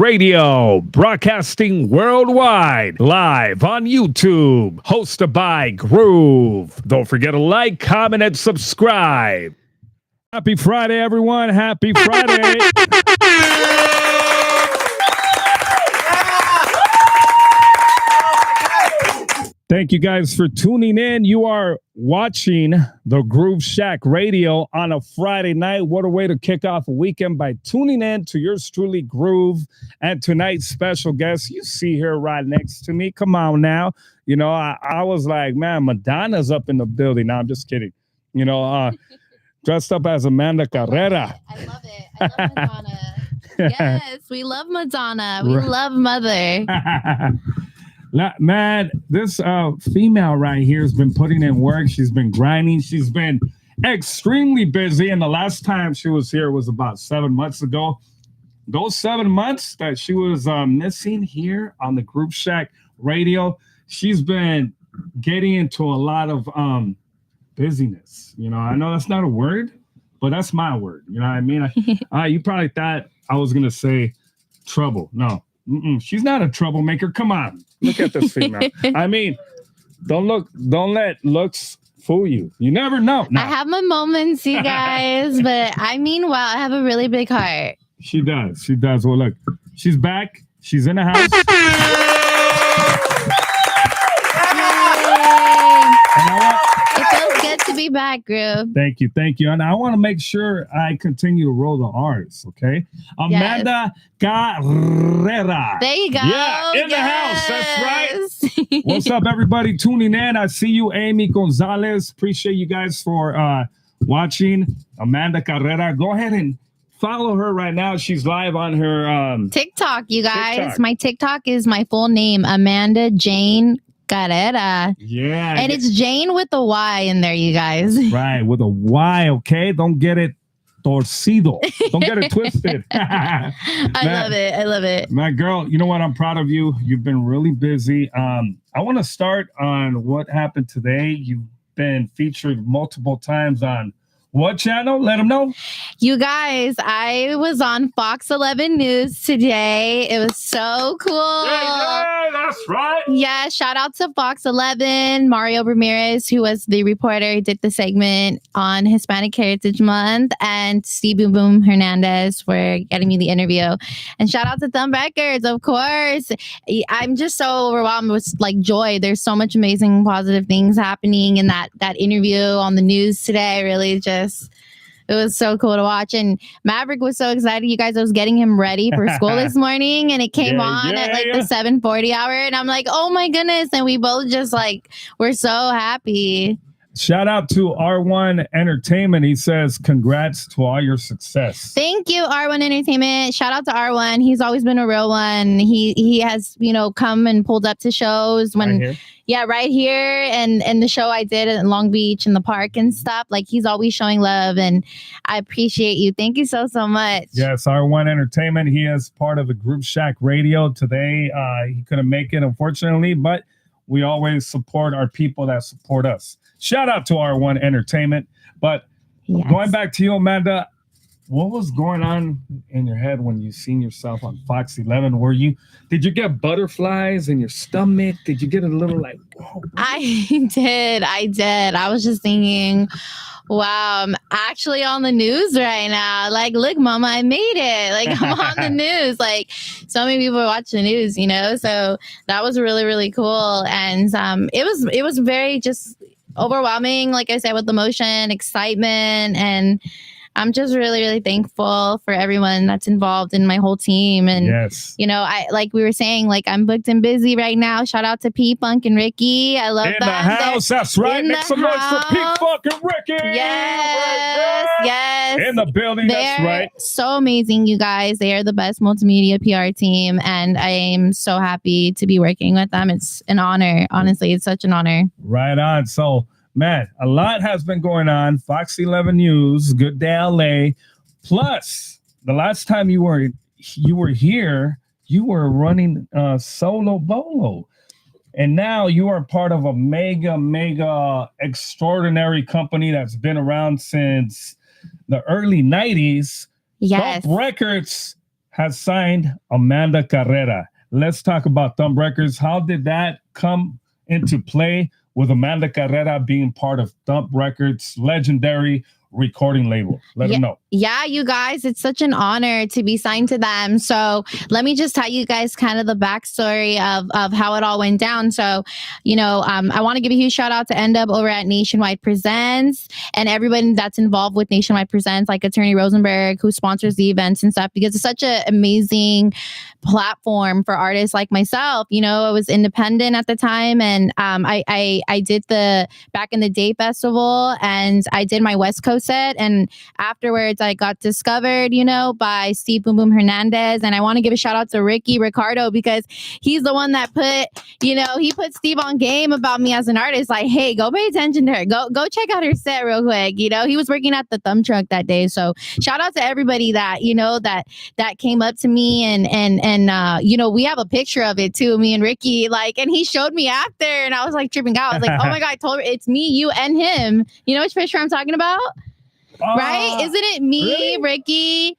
Radio, broadcasting worldwide, live on YouTube, hosted by Groove. Don't forget to like, comment, and subscribe. Happy Friday, everyone. Happy Friday. Thank you guys for tuning in. You are watching the Groove Shack Radio on a Friday night. What a way to kick off a weekend by tuning in to yours truly, Groove. And tonight's special guest, you see here right next to me. Come on now. You know, I was like, man, Madonna's up in the building. No, I'm just kidding. You know, dressed up as Amanda Carrera. I love it. I love Madonna. Yes, we love Madonna. We love Mother. Man, this female right here has been putting in work. She's been grinding. She's been extremely busy. And the last time she was here was about 7 months ago. Those 7 months that she was missing here on the Group Shack Radio, she's been getting into a lot of busyness. You know, I know that's not a word, but that's my word. You know what I mean? You probably thought I was going to say trouble. No. She's not a troublemaker. Come on. Look at this female. I mean, don't let looks fool you. You never know. No. I have my moments, you guys, but I mean, wow, I have a really big heart. She does. She does. Well, look, she's back. She's in the house. It feels good to be back, Groove. Thank you. Thank you. And I want to make sure I continue to roll the R's, okay? Amanda Carrera. There you go. Yeah, in the house. That's right. What's up, everybody tuning in? I see you, Amy Gonzalez. Appreciate you guys for watching. Amanda Carrera. Go ahead and follow her right now. She's live on her TikTok, you guys. TikTok. My TikTok is my full name, Amanda Jane Carrera. Yeah. And it's Jane with a Y in there, you guys. Right, with a Y, okay? Don't get it torcido. Don't get it twisted. I love it. I love it. My girl, you know what? I'm proud of you. You've been really busy. I want to start on what happened today. You've been featured multiple times on what channel? Let them know. You guys, I was on Fox 11 News today. It was so cool. Yeah, that's right. Yeah, shout out to Fox 11. Mario Ramirez, who was the reporter, who did the segment on Hispanic Heritage Month, and Steve Boom Boom Hernandez for getting me the interview. And shout out to Thump Records, of course. I'm just so overwhelmed with like joy. There's so much amazing positive things happening in that interview on the news today. Really just it was so cool to watch. And Maverick was so excited. You guys, I was getting him ready for school this morning, and it came on at like the 7:40 hour. And I'm like, oh my goodness. And we both just like, we're so happy. Shout out to R1 Entertainment. He says, congrats to all your success. Thank you, R1 Entertainment. Shout out to R1. He's always been a real one. He has, you know, come and pulled up to shows when, right here. And the show I did in Long Beach in the park and stuff. Like, he's always showing love, and I appreciate you. Thank you so much. Yes, R1 Entertainment. He is part of the Group Shack Radio today. He couldn't make it, unfortunately, but we always support our people that support us. Shout out to R1 Entertainment. But going back to you, Amanda, what was going on in your head when you seen yourself on Fox 11? Did you get butterflies in your stomach? Did you get a little like, whoa? I did. I was just thinking, wow, I'm actually on the news right now. Like, look, mama, I made it. Like, I'm on the news. Like, so many people watch the news, you know? So that was really, really cool. And it was very just overwhelming, like I said, with emotion, excitement, and I'm just really, really thankful for everyone that's involved in my whole team. And, you know, I like we were saying, like, I'm booked and busy right now. Shout out to P Funk and Ricky. I love in them. In the house, that's right. Make some noise for P Funk and Ricky. Yes. In the building, that's right. So amazing, you guys. They are the best multimedia PR team, and I am so happy to be working with them. It's an honor. Honestly, it's such an honor. Right on. So, man, a lot has been going on. Fox 11 News, Good Day LA. Plus, the last time you were here, you were running Solo Bolo. And now you are part of a mega extraordinary company that's been around since the early 90s. Yes. Thump Records has signed Amanda Carrera. Let's talk about Thumb Records. How did that come into play with Amanda Carrera being part of Thump Records' legendary recording label? Let them know. Yeah, you guys, it's such an honor to be signed to them. So let me just tell you guys kind of the backstory of how it all went down. So, I want to give a huge shout out to End Up over at Nationwide Presents and everybody that's involved with Nationwide Presents, like Attorney Rosenberg, who sponsors the events and stuff, because it's such an amazing platform for artists like myself. I was independent at the time, and I did the Back in the Day festival, and I did my West Coast set, and afterwards I got discovered, by Steve Boom Boom Hernandez. And I want to give a shout out to Ricky Ricardo, because he's the one that he put Steve on game about me as an artist. Like, hey, go pay attention to her. Go check out her set real quick. He was working at the Thumb Truck that day. So shout out to everybody that, that came up to me and we have a picture of it too, me and Ricky, and he showed me after, and I was like tripping out. I was like, oh my God, I told her it's me, you, and him. You know which picture I'm talking about? Right? Isn't it me, really? Ricky?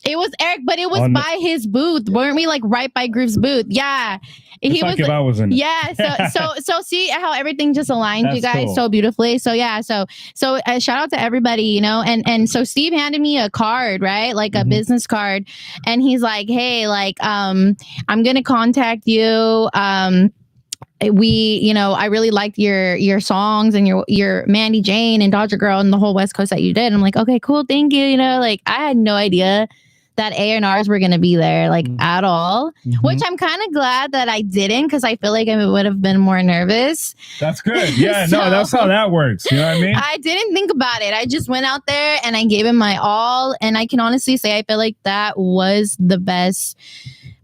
It was Eric, but it was by his booth. Weren't we right by Groove's booth? Yeah. He was if I was in. Yeah. So see how everything just aligned, you guys, cool. So beautifully. So yeah. So shout out to everybody, and so Steve handed me a card, right? A business card. And he's like, hey, I'm going to contact you. I really liked your songs and your Mandy Jane and Dodger Girl and the whole West Coast that you did. I'm like, okay, cool. Thank you. I had no idea that A&Rs were going to be there at all, which I'm kind of glad that I didn't, because I feel like I would have been more nervous. That's good. Yeah, no, that's how that works. You know what I mean? I didn't think about it. I just went out there and I gave it my all. And I can honestly say I feel like that was the best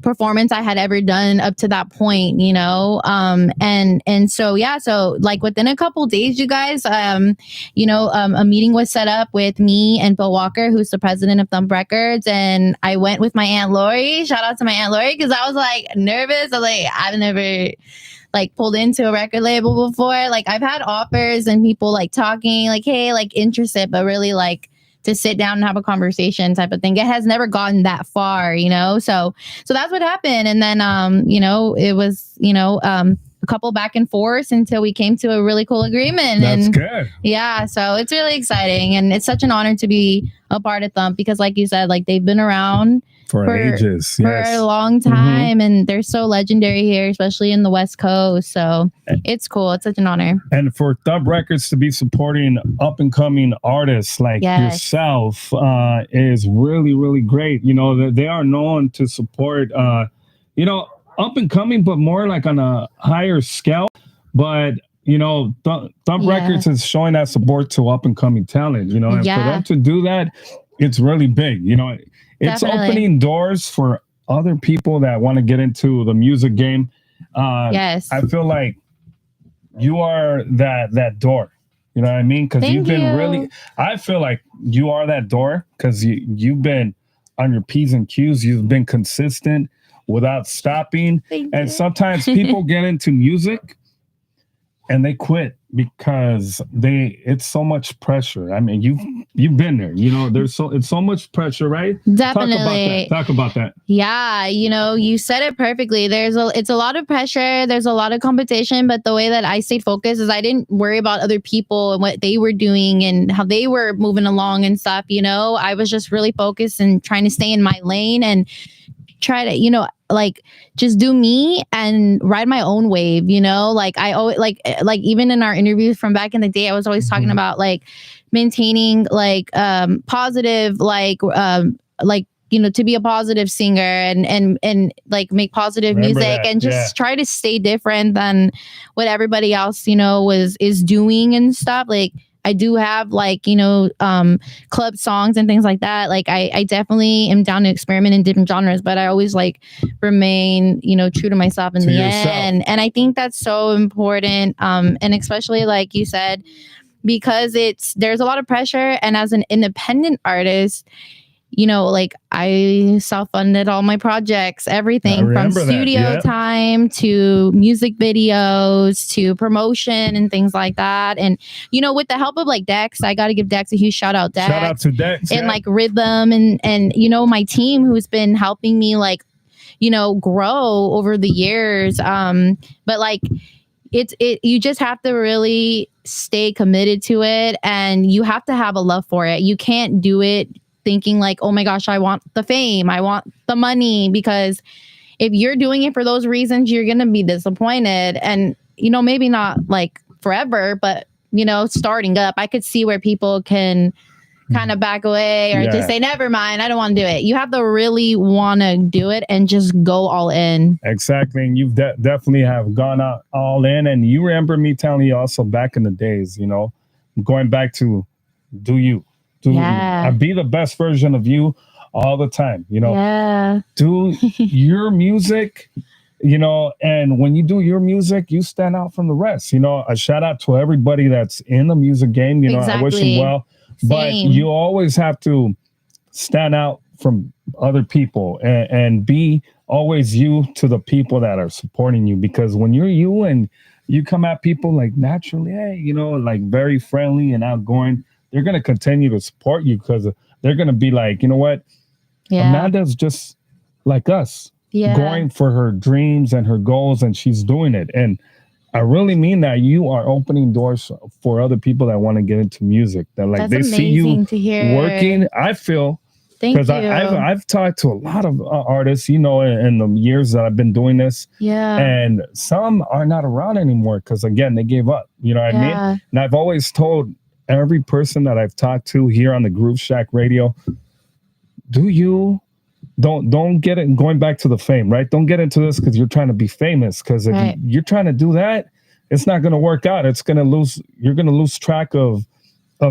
performance I had ever done up to that point, and so yeah, so within a couple days, you guys, a meeting was set up with me and Bill Walker, who's the president of Thump Records, and I went with my Aunt Lori. Shout out to my Aunt Lori, because I was nervous. I was I've never pulled into a record label before. I've had offers and people talking hey, interested, but really to sit down and have a conversation type of thing. It has never gotten that far, so that's what happened. And then, it was, a couple back and forth until we came to a really cool agreement. That's good. Yeah. So it's really exciting. And it's such an honor to be a part of Thump, because like you said, they've been around for ages, for a long time, and they're so legendary here, especially in the West Coast. So it's cool. It's such an honor. And for Thump Records to be supporting up and coming artists like yourself is really, really great. They are known to support, up and coming, but more on a higher scale. But Thump Records is showing that support to up and coming talent. And for them to do that, it's really big. It's Definitely. Opening doors for other people that want to get into the music game. Yes, I feel like you are that door. You know what I mean? Because you've been really. I feel like you are that door, because you've been on your P's and Q's. You've been consistent without stopping. And sometimes people get into music and they quit because it's so much pressure. I mean, you've been there, it's so much pressure, right? Definitely. Talk about that. Yeah. You said it perfectly. It's a lot of pressure. There's a lot of competition, but the way that I stayed focused is I didn't worry about other people and what they were doing and how they were moving along and stuff. I was just really focused and trying to stay in my lane and try to, just do me and ride my own wave, I always even in our interviews from back in the day, I was always talking about maintaining positive, to be a positive singer and make positive music and just try to stay different than what everybody else, is doing and stuff. I do have club songs and things like that. I definitely am down to experiment in different genres, but I always remain, true to myself in the end. And I think that's so important. And especially like you said, because there's a lot of pressure. And as an independent artist, like I self-funded all my projects, everything from studio time to music videos to promotion and things like that. And, with the help of like Dex, I got to give Dex a huge shout out. Dex, shout out to Dex. And like Rhythm and, my team who's been helping me like, grow over the years. But like, you just have to really stay committed to it, and you have to have a love for it. You can't do it thinking like, oh my gosh, I want the fame, I want the money, because if you're doing it for those reasons, you're going to be disappointed. And, maybe not like forever, but, starting up, I could see where people can kind of back away or just say, never mind, I don't want to do it. You have to really want to do it and just go all in. Exactly. And you've definitely have gone out all in. And you remember me telling you also back in the days, going back to do you. Be the best version of you all the time, do your music, and when you do your music, you stand out from the rest. A shout out to everybody that's in the music game. I wish them well. Same. But you always have to stand out from other people and be always you to the people that are supporting you. Because when you're you and you come at people like naturally, hey, like very friendly and outgoing, they're going to continue to support you because they're going to be like, you know what? Amanda's just like us, going for her dreams and her goals, and she's doing it. And I really mean that. You are opening doors for other people that want to get into music. That like they see you working. I feel because I've talked to a lot of artists, in the years that I've been doing this. Yeah, and some are not around anymore because again they gave up. You know what I mean? And I've always told every person that I've talked to here on the Groove Shack Radio, don't get it. Going back to the fame, right? Don't get into this because you're trying to be famous. Because if you're trying to do that, it's not going to work out. You're going to lose track of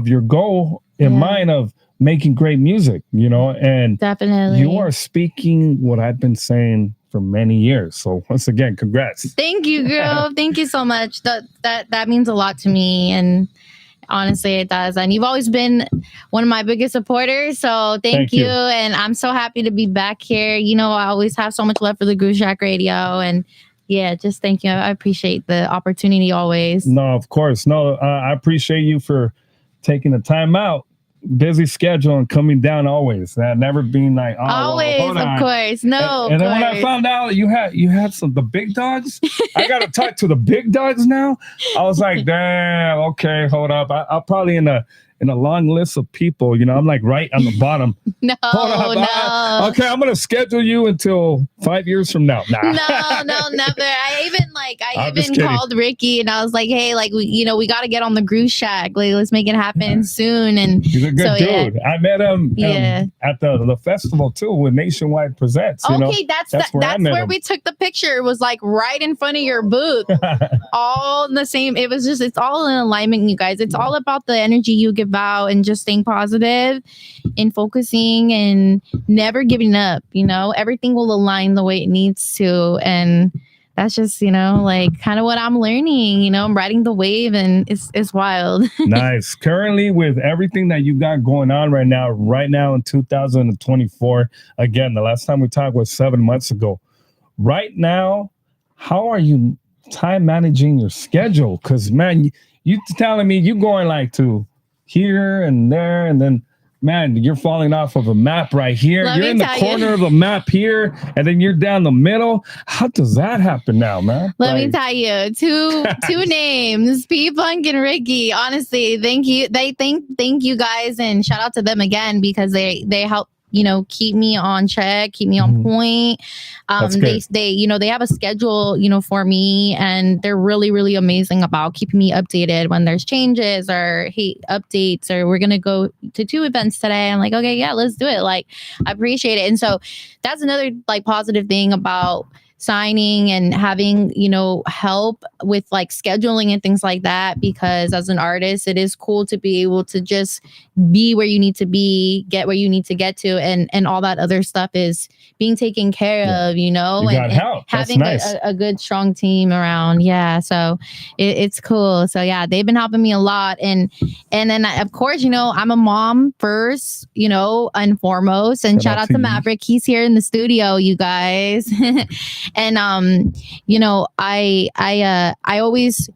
your goal in mind of making great music, and definitely you are speaking what I've been saying for many years. So once again, congrats. Thank you, girl. Thank you so much. That means a lot to me. And honestly, it does. And you've always been one of my biggest supporters. So thank you. And I'm so happy to be back here. I always have so much love for the Groove Shack Radio. And just thank you. I appreciate the opportunity always. No, of course. No, I appreciate you for taking the time out. Busy schedule and coming down always. Never being like always, of course. No. And then when I found out you had the big dogs, I got to talk to the big dogs now. I was like, damn, okay, hold up. I'll probably in a long list of people, I'm like right on the bottom. No. Okay, I'm gonna schedule you until 5 years from now. Nah. No, never. I even called Ricky and I was like, hey, like we got to get on the Groove Shack. Like, let's make it happen soon. And he's a good dude. I met him at the festival too with Nationwide Presents. Okay, that's where we took the picture. It was like right in front of your booth. All the same. It's all in alignment, you guys. It's all about the energy you give out and just staying positive and focusing and never giving up. Everything will align the way it needs to. And that's just, like kind of what I'm learning. I'm riding the wave and it's wild. Nice. Currently, with everything that you got going on right now in 2024, again, the last time we talked was 7 months ago. Right now, how are you time managing your schedule? Because, man, you telling me you going like to here and there, and then man, you're falling off of a map right here. You're in the corner of the map here, and then you're down the middle. How does that happen now, man? Let me tell you, two names, P-Funk and Ricky. Honestly, thank you. Thank you guys, and shout out to them again because they help keep me on check, keep me on point. They have a schedule, for me, and they're really, really amazing about keeping me updated when there's changes or updates, or we're going to go to 2 events today. I'm like, okay, yeah, let's do it. Like, I appreciate it. And so that's another like positive thing about signing and having, help with like scheduling and things like that, because as an artist, it is cool to be able to just be where you need to be, get where you need to get to, and all that other stuff is being taken care of, You got and help. That's having nice. a good, strong team around. Yeah. So it's cool. So yeah, they've been helping me a lot. And then of course, I'm a mom first, and foremost, and shout out to Maverick. He's here in the studio, you guys. And I always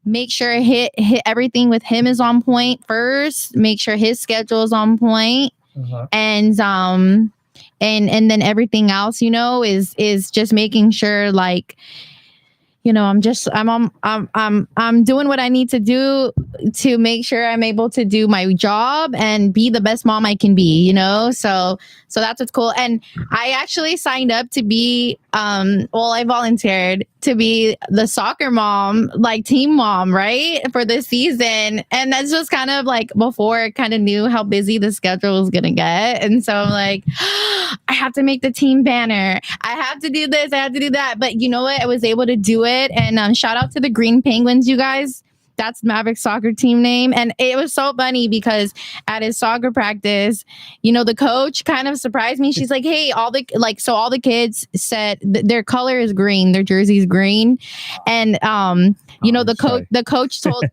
make sure hit everything with him is on point first, make sure his schedule is on point. And then everything else, is just making sure, like, I'm doing what I need to do to make sure I'm able to do my job and be the best mom I can be, so that's what's cool. And I actually signed up to be, I volunteered to be the soccer mom, like team mom, right, for this season. And that's just kind of like before I kind of knew how busy the schedule was gonna get. And so I'm like, I have to make the team banner. I have to do this. I have to do that. But you know what? I was able to do it. And shout out to the Green Penguins, you guys. That's Maverick's soccer team name. And it was so funny because at his soccer practice, the coach kind of surprised me. She's like, hey, all the kids said their color is green, their jersey is green. And the coach told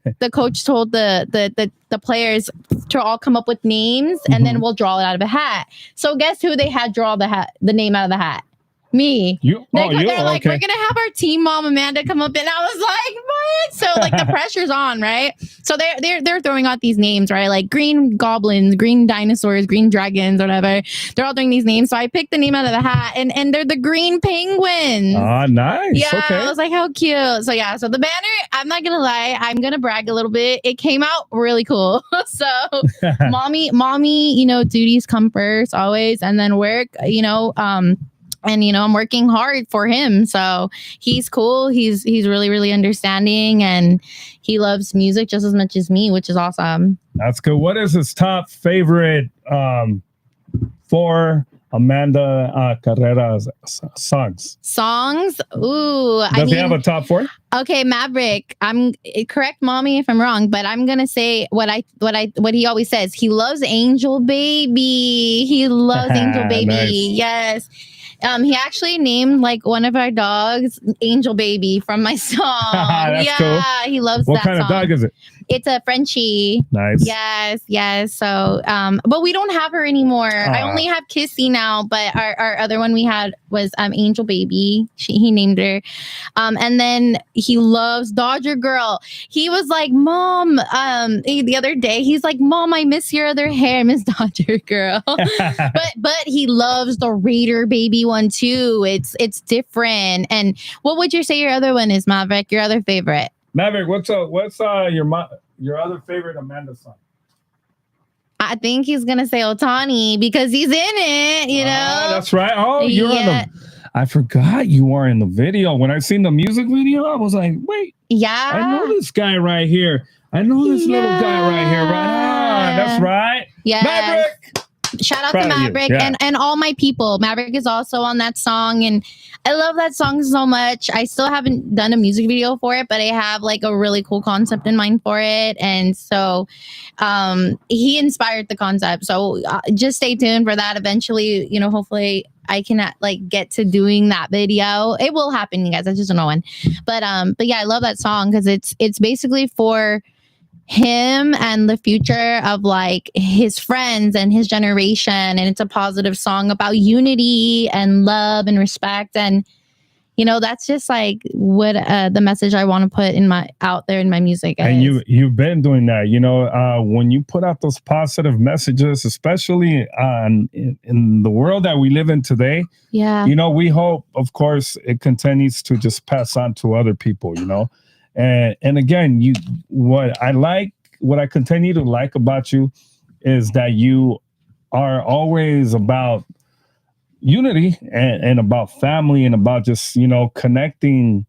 the players to all come up with names, and then we'll draw it out of a hat. So guess who they had draw the name out of the hat? Me. They're like, we're gonna have our team mom Amanda come up, and I was like, what? So like the pressure's on, right? So they're throwing out these names, right? Like green goblins, green dinosaurs, green dragons, whatever. They're all doing these names. So I picked the name out of the hat, and they're the Green Penguins. Ah, nice. Yeah, okay. I was like, how cute. So yeah, so the banner, I'm not gonna lie, I'm gonna brag a little bit. It came out really cool. So mommy, duties come first always, and then work, and I'm working hard for him. So he's cool. He's really, really understanding, and he loves music just as much as me, which is awesome. That's good. What is his top favorite for Amanda Carrera's songs? Ooh, Does he have a top 4? Okay, Maverick. Correct, mommy, if I'm wrong, but I'm gonna say what he always says. He loves Angel Baby. He loves Angel Baby. Nice. Yes. He actually named like one of our dogs Angel Baby from my song. That's cool. He loves what that kind song. of dog is it? It's a Frenchie. Nice. Yes. So, but we don't have her anymore. I only have Kissy now, but our other one we had was Angel Baby. He named her. And then he loves Dodger Girl. He was like, Mom, the other day, he's like, Mom, I miss your other hair, Miss Dodger Girl. but he loves the Raider Baby one too. It's different. And what would you say your other one is, Maverick? Your other favorite? Maverick, what's your other favorite Amanda song? I think he's gonna say Otani because he's in it, That's right. Oh, you're on the. I forgot you were in the video. When I seen the music video, I was like, wait. Yeah. I know this guy right here. I know this little guy right here. Right on. That's right. Yeah. Maverick. Shout out to Maverick and all my people. Maverick is also on that song, and I love that song so much. I still haven't done a music video for it, but I have like a really cool concept in mind for it. And so he inspired the concept. So just stay tuned for that. Eventually, hopefully I can like get to doing that video. It will happen, you guys. I just don't know when. But yeah, I love that song because it's basically for him and the future of like his friends and his generation, and it's a positive song about unity and love and respect, and that's just like what the message I want to put out there in my music is. And you've been doing that, when you put out those positive messages, especially in the world that we live in today. Yeah, we hope, of course, it continues to just pass on to other people. And again, what I continue to like about you is that you are always about unity and about family and about just, connecting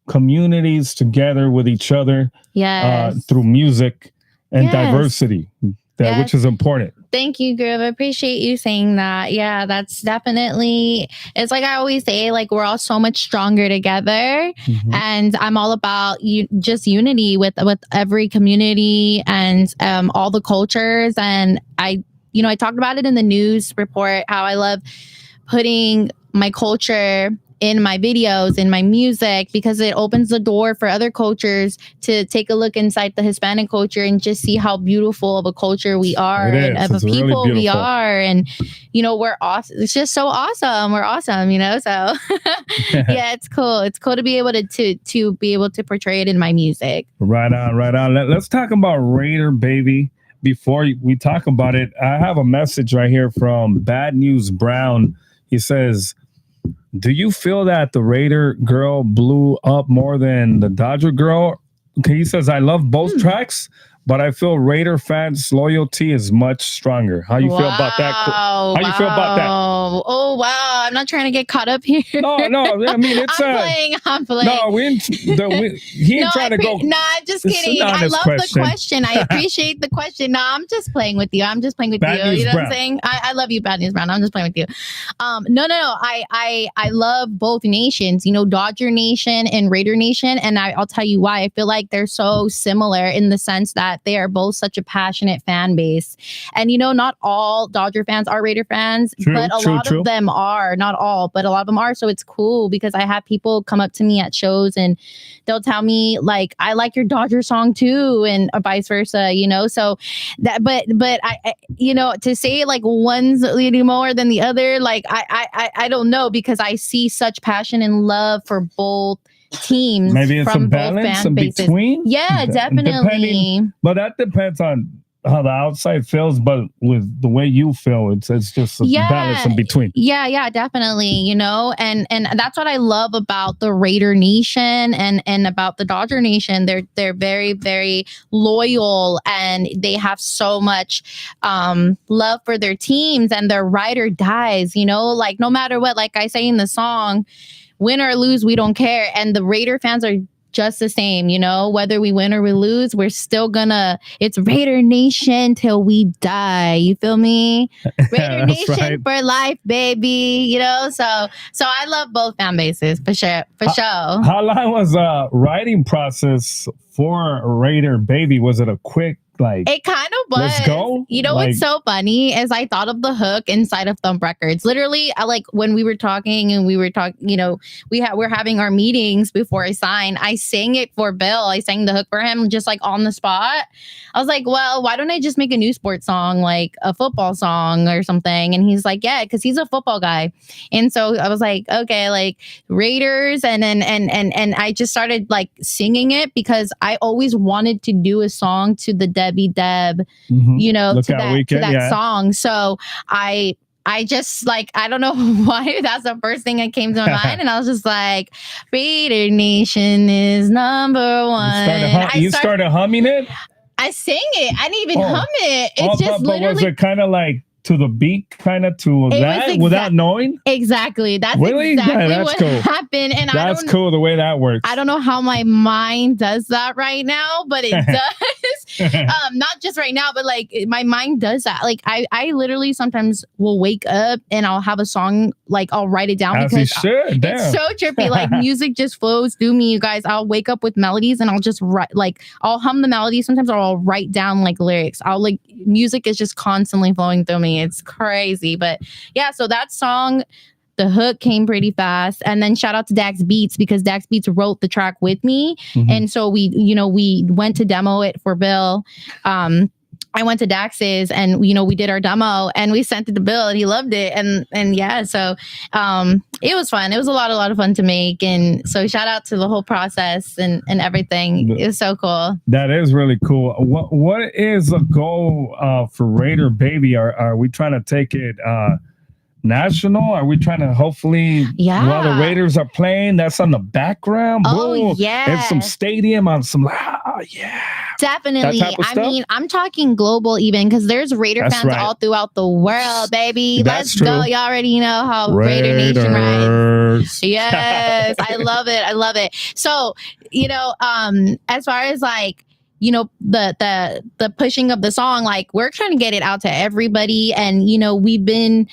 communities together with each other through music and diversity, which is important. Thank you, Groove. I appreciate you saying that. Yeah, that's definitely, it's like I always say, like we're all so much stronger together. Mhm. And I'm all about just unity with every community and all the cultures. And I talked about it in the news report, how I love putting my culture in my videos, in my music, because it opens the door for other cultures to take a look inside the Hispanic culture and just see how beautiful of a culture we are and of a It's really people we beautiful. are. And, we're awesome. It's just so awesome. We're awesome, so yeah, it's cool. It's cool to be able to be able to portray it in my music. Right on, right on. Let's talk about Raider Baby. Before we talk about it, I have a message right here from Bad News Brown. He says, do you feel that the Raider girl blew up more than the Dodger girl? Okay, he says, I love both tracks, but I feel Raider fans' loyalty is much stronger. How you feel about that? How you feel about that? Oh, wow. I'm not trying to get caught up here. No. I mean, it's I'm playing. No, he ain't trying to go. No, I'm just kidding. I love the question. I appreciate the question. No, I'm just playing with you. I'm just playing with you. You know what I'm saying? I love you, Bad News Brown. I'm just playing with you. No. I love both nations, Dodger Nation and Raider Nation. And I'll tell you why. I feel like they're so similar in the sense that they are both such a passionate fan base. And, not all Dodger fans are Raider fans, but a lot of them are. Not all, but a lot of them are. So it's cool because I have people come up to me at shows and they'll tell me, like, I like your Dodger song too, and vice versa, So that, but I to say like one's more than the other, like I don't know, because I see such passion and love for both teams. Maybe it's from a balance in between. Yeah, definitely. But that depends on how the outside feels, but with the way you feel, it's just a balance in between. Yeah, definitely. And that's what I love about the Raider Nation and about the Dodger Nation. They're very, very loyal, and they have so much love for their teams, and their ride or dies. Like no matter what, like I say in the song, win or lose, we don't care. And the Raider fans are just the same, whether we win or we lose, we're still it's Raider Nation till we die. You feel me? Raider Nation for life, baby. So I love both fan bases for sure. How long was the writing process for Raider Baby? Was it a quick, like, it kind of was. Let's go? What's so funny is I thought of the hook inside of Thump Records. Literally, when we were talking and we're having our meetings before I signed, I sang it for Bill. I sang the hook for him just like on the spot. I was like, well, why don't I just make a new sports song, like a football song or something? And he's like, yeah, because he's a football guy. And so I was like, okay, like Raiders, and I just started like singing it because I always wanted to do a song to the Debbie Deb, to that song. So I just like, I don't know why that's the first thing that came to my mind. And I was just like, Raider Nation is number one. You started humming it? I sang it. I didn't even hum it. It's just literally. Was it kind of like to the beat, kind of to that without knowing? Exactly. That's really? exactly that's what cool. happened. And that's cool the way that works. I don't know how my mind does that right now, but it does. Not just right now, but like my mind does that. Like I literally sometimes will wake up and I'll have a song, like I'll write it down. As because it's so trippy. Like music just flows through me, you guys. I'll wake up with melodies and I'll just write, like I'll hum the melody sometimes, or I'll write down like lyrics. Music is just constantly flowing through me. It's crazy. But yeah, so that song, the hook came pretty fast. And then shout out to Dax Beats, because Dax Beats wrote the track with me. Mm-hmm. And so we went to demo it for Bill. I went to Dax's and, we did our demo and we sent it to Bill and he loved it. And yeah, so it was fun. It was a lot of fun to make. And so shout out to the whole process and everything. It was so cool. That is really cool. What is a goal for Raider Baby? Are we trying to take it national? Are we trying to hopefully, while the Raiders are playing, that's on the background? Oh, yeah. It's some stadium on some, Definitely. I mean, I'm talking global even, because there's Raider fans all throughout the world, baby. Let's go. You already know how Raider Nation rides. Yes. I love it. So, as far as like, the pushing of the song, like we're trying to get it out to everybody. And we've been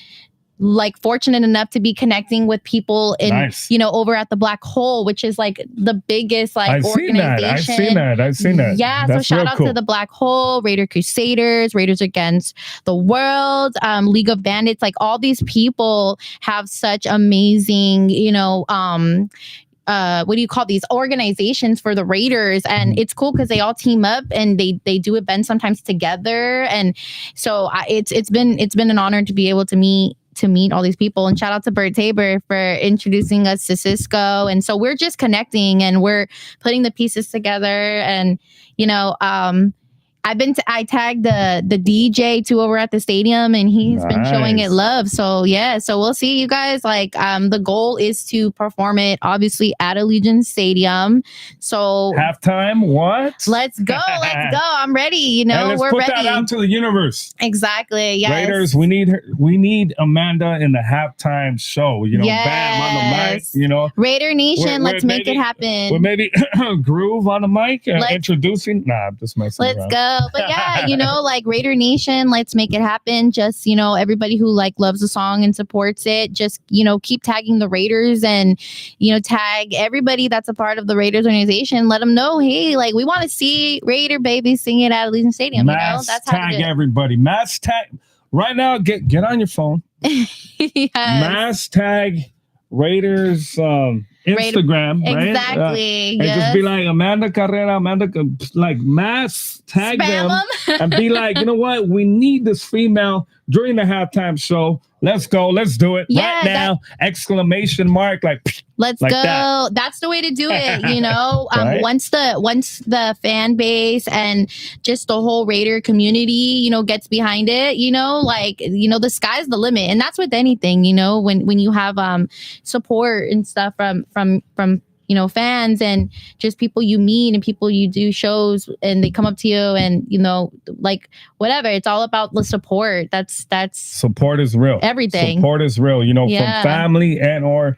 like fortunate enough to be connecting with people in Nice. over at the Black Hole, which is like the biggest like organization. I've seen that. Yeah, That's so shout real out cool. to the Black Hole, Raider Crusaders, Raiders Against the World, League of Bandits. Like all these people have such amazing, what do you call these organizations for the Raiders? And it's cool because they all team up and they do events sometimes together. And so it's been an honor to be able to meet all these people. And shout out to Bert Tabor for introducing us to Cisco. And so we're just connecting and we're putting the pieces together. And I tagged the DJ too over at the stadium, and he's been showing it love. So yeah, so we'll see you guys. Like the goal is to perform it obviously at Allegiant Stadium. So halftime, what? Let's go. I'm ready. Let's we're put ready. that out to the universe. Exactly. Yes. Raiders, we need her. We need Amanda in the halftime show. Yes. Bam on the mic. Raider Nation, let's make it happen. Or maybe Groove on the mic, introducing. Nah, I'm just messing around. Let's go. But yeah, like Raider Nation, let's make it happen. Just, everybody who like loves the song and supports it, just, keep tagging the Raiders and, tag everybody that's a part of the Raiders organization. Let them know, hey, like we want to see Raider baby sing it at Allegiant Stadium. Mass that's how tag everybody. Mass tag right now. Get on your phone. Yes. Mass tag Raiders Instagram, right? Exactly. And just be like Amanda Carrera, like mass tag Spam them and be like, you know what? We need this female during the halftime show. Let's go. Let's do it right now. Exclamation mark. Like, let's like go. That. That's the way to do it. Right? Once the fan base and just the whole Raider community, gets behind it, the sky's the limit. And that's with anything, when you have support and stuff from fans and just people you meet and people you do shows and they come up to you and like whatever, it's all about the support. That's support is real. Everything. Support is real, from family and or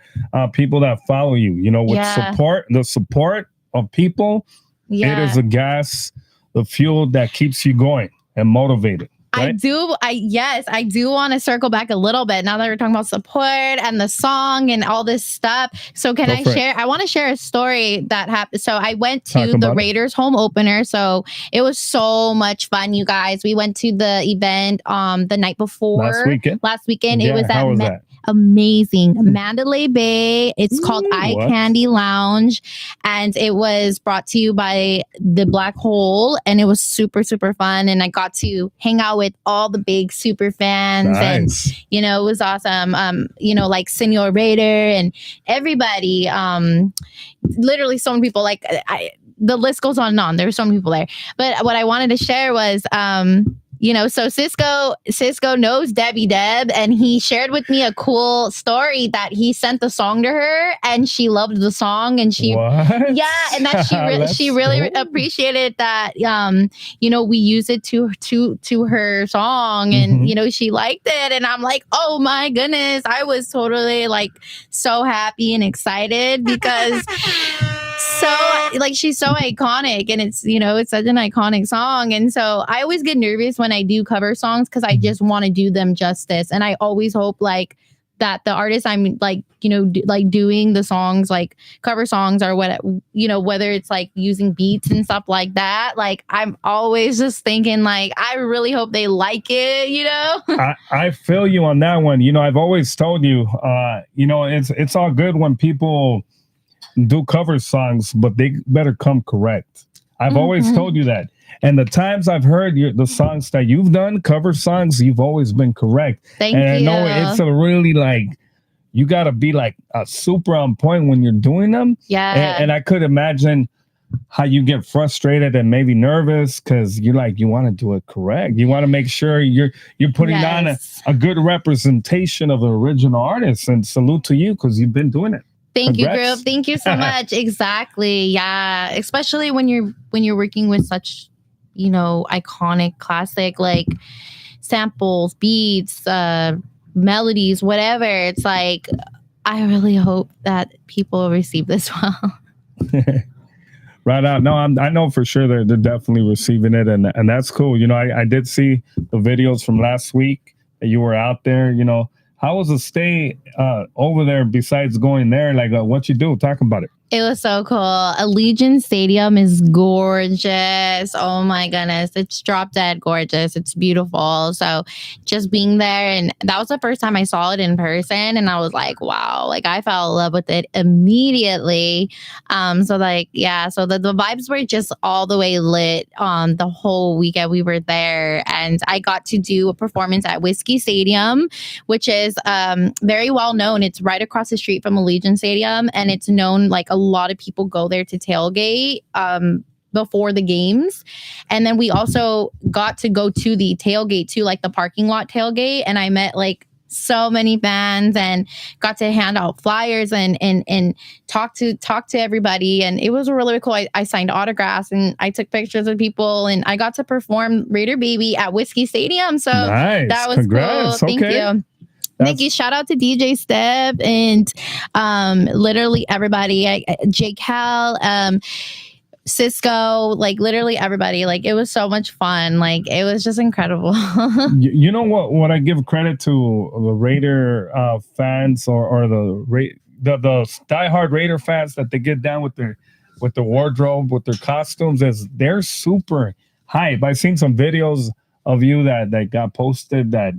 people that follow you, with support, the support of people, it is the gas, the fuel that keeps you going and motivated. Right? I do want to circle back a little bit now that we're talking about support and the song and all this stuff. So can I share? I want to share a story that happened. So I went to the Raiders home opener. So it was so much fun, you guys. We went to the event the night before. Last weekend. Yeah, it was how was that? Amazing. Mandalay Bay. It's called Eye Candy Lounge. And it was brought to you by the Black Hole. And it was super, super fun. And I got to hang out with all the big super fans. Nice. And, it was awesome. Like Senor Raider and everybody. Literally so many people. Like the list goes on and on. There were so many people there. But what I wanted to share was so Cisco knows Debbie Deb, and he shared with me a cool story that he sent the song to her, and she loved the song, and she and that she really appreciated that we use it to her song, and she liked it, and I'm like, oh my goodness, I was totally like so happy and excited because. So like she's so iconic and it's it's such an iconic song, and so I always get nervous when I do cover songs because I just want to do them justice, and I always hope like that the artist I'm like doing the songs, like cover songs or what whether it's like using beats and stuff like that, like I'm always just thinking like I really hope they like it. I feel you on that one. I've always told you it's all good when people do cover songs, but they better come correct. I've always told you that. And the times I've heard the songs that you've done, cover songs, you've always been correct. Thank you. I know it's a really like, you got to be like a super on point when you're doing them. Yeah. And I could imagine how you get frustrated and maybe nervous because you want to do it correct. You want to make sure you're putting on a good representation of the original artist. And salute to you because you've been doing it. Thank you, group. Thank you so much. Exactly. Yeah. Especially when you're working with such, iconic classic like samples, beats, melodies, whatever. It's like I really hope that people receive this well. right out. No, I know for sure they're definitely receiving it, and that's cool. You know, I did see the videos from last week that you were out there. You know, how was the stay over there besides going there? Like, what you do? Talk about it. It was so cool. Allegiant Stadium is gorgeous. Oh my goodness. It's drop dead gorgeous. It's beautiful. So just being there, and that was the first time I saw it in person, and I was like, wow, like I fell in love with it immediately. So like, yeah, so the vibes were just all the way lit on the whole weekend we were there. And I got to do a performance at Whiskey Stadium, which is very well known. It's right across the street from Allegiant Stadium, and it's known, like, a lot of people go there to tailgate before the games. And then we also got to go to the tailgate too, like the parking lot tailgate. And I met like so many fans and got to hand out flyers and talk to everybody. And it was really cool. I signed autographs and I took pictures of people, and I got to perform Raider Baby at Whiskey Stadium. So nice. That was Congrats. cool. Thank you. Thank you. Shout out to DJ Step and literally everybody. Jake Hal, Cisco, like literally everybody. Like it was so much fun. Like it was just incredible. You know what I give credit to the Raider fans or the diehard Raider fans, that they get down with the wardrobe, with their costumes, is they're super hype. I've seen some videos of you that got posted that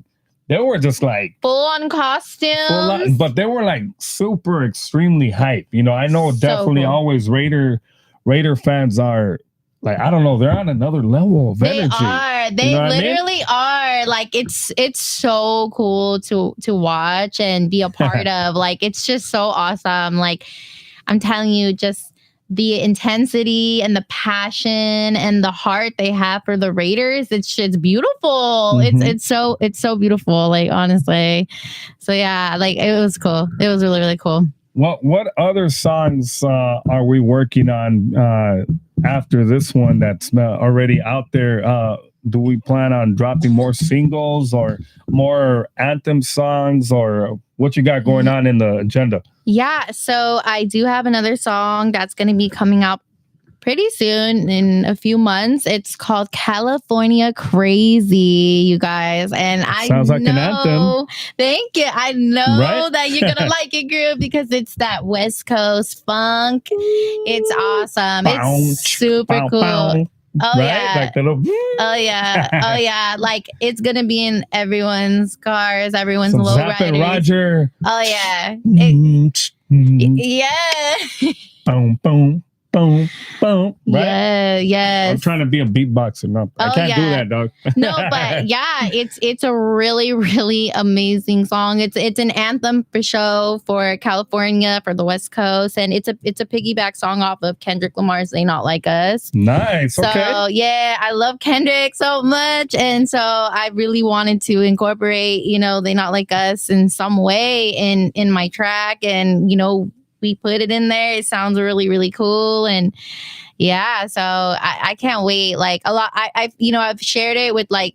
they were just like full on costumes, but they were like super extremely hype. You know, I know definitely cool. Always Raider fans are like, I don't know, they're on another level of energy. They you know literally are. Like it's so cool to watch and be a part of. Like it's just so awesome. Like I'm telling you, just the intensity and the passion and the heart they have for the Raiders, it's beautiful. Mm-hmm. It's so beautiful, like honestly. So yeah, like it was cool. It was really, really cool. What other songs are we working on after this one that's already out there? Do we plan on dropping more singles or more anthem songs, or what you got going on in the agenda? Yeah, so I do have another song that's going to be coming out pretty soon, in a few months. It's called California Crazy, you guys. And sounds like an anthem. Thank you. I know that you're going to like it, group, because it's that West Coast funk. It's awesome. It's super cool. Oh, right? Yeah. Like little... Oh, yeah. Oh, yeah. Like, it's going to be in everyone's cars, everyone's low riders. Roger. Oh, yeah. Yeah. Boom, boom. Boom, boom. Right? Yeah, yes. I'm trying to be a beatboxer. No, I can't do that, dog. No, but yeah, it's a really, really amazing song. It's an anthem for show for California, for the West Coast, and it's a piggyback song off of Kendrick Lamar's "They Not Like Us." Nice. So okay. Yeah, I love Kendrick so much, and so I really wanted to incorporate, "They Not Like Us" in some way in my track, and we put it in there. It sounds really, really cool. And yeah, so I can't wait. Like a lot, I've shared it with my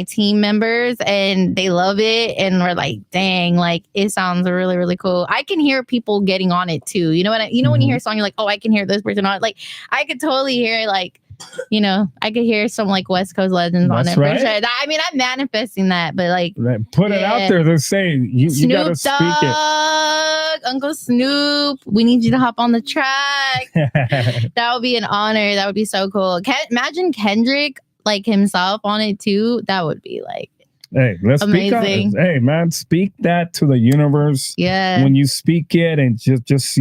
team members, and they love it. And we're like, dang, like it sounds really, really cool. I can hear people getting on it too. When when you hear a song, you're like, oh, I can hear this person on it. Like I could totally hear like, I could hear some like West Coast legends on it. Right. For sure. I mean, I'm manifesting that, but like put it out there. They're saying you gotta speak it. Uncle Snoop, we need you to hop on the track. That would be an honor. That would be so cool. Imagine Kendrick like himself on it too. That would be like, hey, let's amazing. Speak on it. Hey man, speak that to the universe. Yeah. When you speak it and just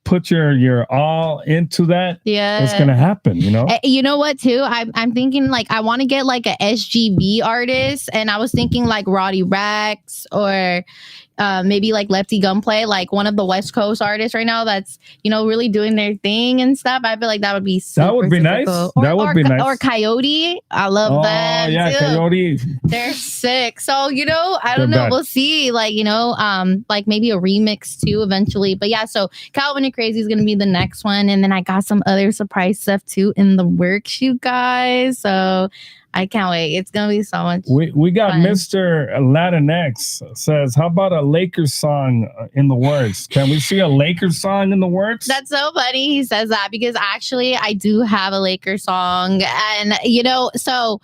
put your all into that. Yeah, it's gonna happen. You know what too? I'm thinking like I want to get like a SGV artist, and I was thinking like Roddy Rax or maybe like Lefty Gunplay, like one of the West Coast artists right now that's really doing their thing and stuff. I feel like that would be super, that would be nice. Cool. That would be nice. Or Coyote, I love that. Yeah, too. Coyote. They're sick. So I don't know. Bad. We'll see. Like like maybe a remix too eventually. But yeah, so California Crazy is gonna be the next one, and then I got some other surprise stuff too in the works, you guys. So I can't wait. It's gonna be so much. We got fun. Mr. Latinx says, how about a Lakers song in the works? Can we see a Lakers song in the works? That's so funny he says that because actually I do have a Lakers song, and so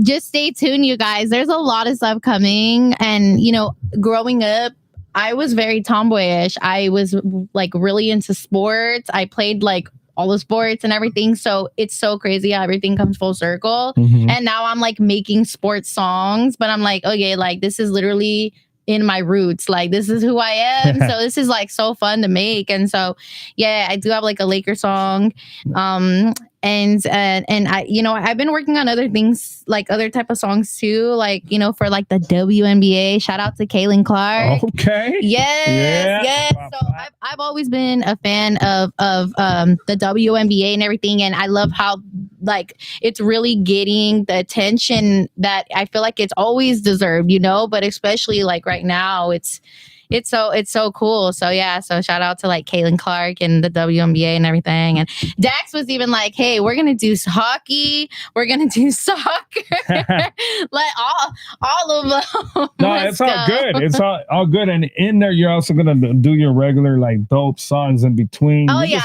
just stay tuned, you guys. There's a lot of stuff coming, and growing up, I was very tomboyish. I was like really into sports. I played like all the sports and everything. So it's so crazy how everything comes full circle. And now I'm like making sports songs, but I'm like, okay, like this is literally in my roots. Like this is who I am. So this is like so fun to make. And so yeah, I do have like a Lakers song. And I, I've been working on other things, like other type of songs too, like, for like the WNBA. Shout out to Kaylin Clark. Okay. Yes. So I've always been a fan of the WNBA and everything, and I love how like it's really getting the attention that I feel like it's always deserved, but especially like right now, it's so cool. So yeah, so shout out to like Kaylin Clark and the WNBA and everything. And Dax was even like, hey, we're gonna do hockey, we're gonna do soccer, like all of them. No, it's all good. It's all good. And in there, you're also gonna do your regular like dope songs in between. Oh you're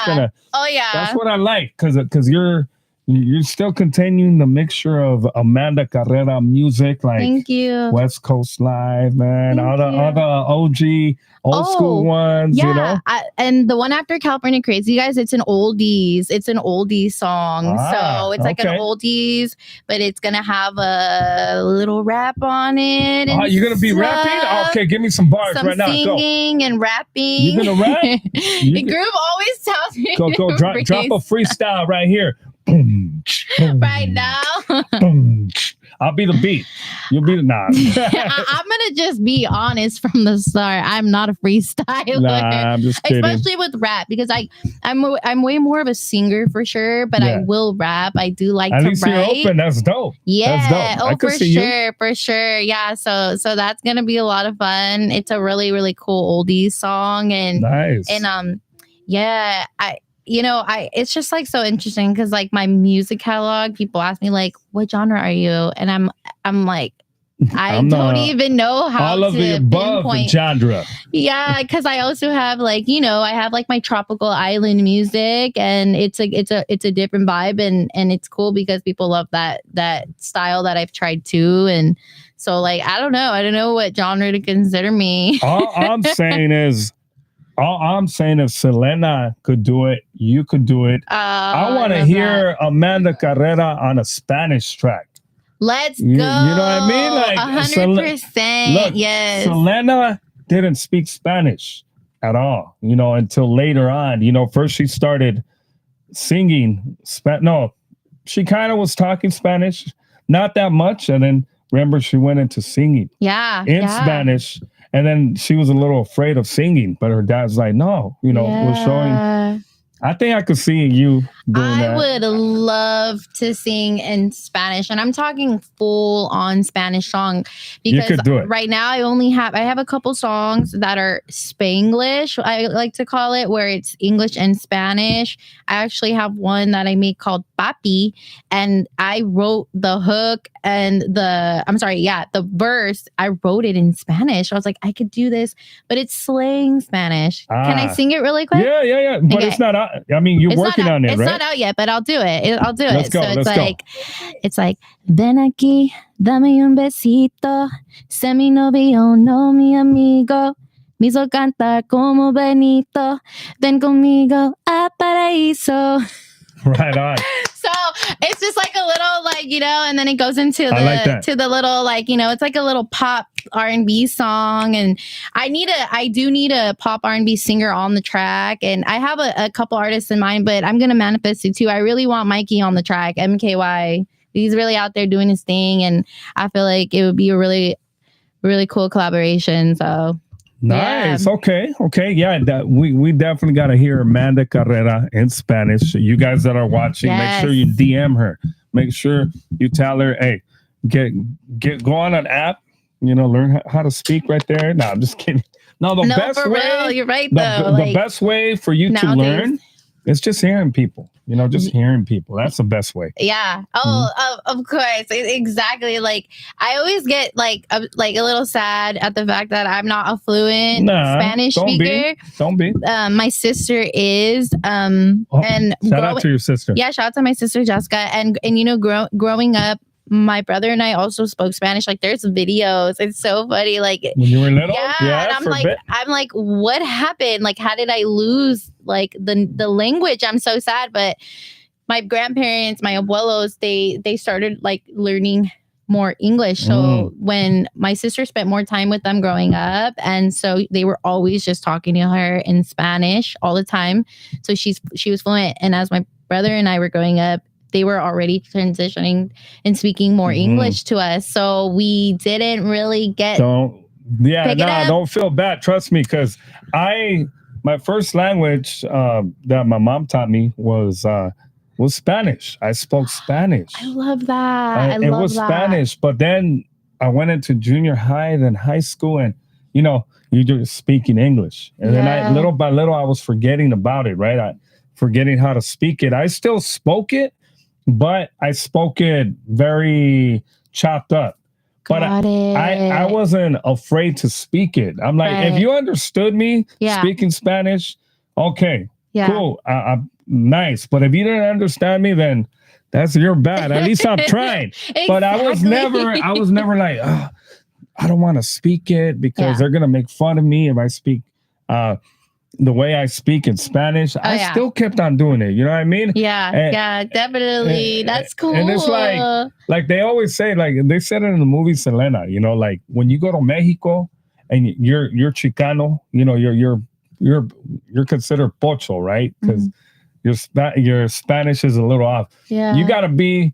yeah. That's what I like, because you're still continuing the mixture of Amanda Carrera music, like Thank you. West Coast Live, man. All the OG, old school ones, Yeah, and the one after California Crazy, you guys, it's an oldies. It's an oldies song. So it's like an oldies, but it's going to have a little rap on it. You're going to be rapping? Okay, give me some bars right now. Some singing and rapping. You're going to rap? The group always tells me Go, drop a freestyle right here. Right now. I'll be the beat. You'll be the I'm gonna just be honest from the start. I'm not a freestyler. Nah, I'm just kidding. Especially with rap, because I'm way more of a singer for sure, but I will rap. I do like At to least write. You're open. That's dope. Yeah. That's dope. For sure. Yeah. So that's gonna be a lot of fun. It's a really, really cool oldies song, and nice. And yeah, it's just like so interesting because like my music catalog, people ask me like, what genre are you? And I'm like, I don't even know how all of to the above pinpoint. Genre. Yeah, because I also have like, I have like my tropical island music, and it's a different vibe, and it's cool because people love that style that I've tried too. And so like I don't know what genre to consider me. All I'm saying is if Selena could do it, you could do it. I want to hear Amanda Carrera on a Spanish track. Let's go. You know what I mean? Like 100%. Look, yes. Selena didn't speak Spanish at all, until later on. First she started singing. She kind of was talking Spanish, not that much. And then remember, she went into singing in Spanish. And then she was a little afraid of singing, but her dad's like, no, we're showing. I think I could see you doing that. I would love to sing in Spanish, and I'm talking full on Spanish song, because right now I have a couple songs that are Spanglish, I like to call it, where it's English and Spanish. I actually have one that I made called Papi, and I wrote the hook and the verse. I wrote it in Spanish. I was like, I could do this, but it's slang Spanish. Can I sing it really quick? Yeah. But it's not out. I mean, you're working on it, right? It's not out yet, but I'll do it. I'll do it. Let's go. It's like, ven aquí, dame un besito, sé mi novio, no mi amigo, me hizo cantar como Benito, ven conmigo a paraíso. Right on. So it's just like a little like, and then it goes into the little like, it's like a little pop R&B song. And I do need a pop R&B singer on the track. And I have a couple artists in mind, but I'm going to manifest it too. I really want Mikey on the track, MKY. He's really out there doing his thing. And I feel like it would be a really, really cool collaboration. So nice. Yeah. Okay. Yeah, we definitely got to hear Amanda Carrera in Spanish. You guys that are watching, Make sure you DM her. Make sure you tell her, hey, go on an app, learn how to speak right there. No, I'm just kidding. No, best way. Real, you're right the best way for you to learn is just hearing people. just hearing people. That's the best way. Yeah. Oh, of course. Exactly. Like I always get like a little sad at the fact that I'm not a fluent Spanish speaker. Don't be. My sister is. And shout out to your sister. Yeah, shout out to my sister Jessica. And growing up, my brother and I also spoke Spanish. Like there's videos. It's so funny. Like when you were little, and I'm like, what happened? Like, how did I lose like the language? I'm so sad. But my grandparents, my abuelos, they started like learning more English. So when my sister spent more time with them growing up, and so they were always just talking to her in Spanish all the time. So she was fluent. And as my brother and I were growing up, they were already transitioning and speaking more English to us. So we didn't really get. Don't feel bad. Trust me, because my first language that my mom taught me was Spanish. I spoke Spanish. I love that. It was Spanish, but then I went into junior high, then high school, and you're just speaking English. And then little by little, I was forgetting about it, right? Forgetting how to speak it. I still spoke it, but I spoke it very chopped up. But I wasn't afraid to speak it. I'm like, if you understood me speaking Spanish, okay, cool, nice. But if you didn't understand me, then that's your bad. At least I'm trying. Exactly. But I was never like, I don't want to speak it because they're gonna make fun of me if I speak the way I speak in Spanish. I still kept on doing it. You know what I mean? Yeah, definitely. That's cool. And it's like they always say, like they said it in the movie Selena, like when you go to Mexico and you're Chicano, you're considered pocho, right? Because your Spanish is a little off. Yeah. You gotta be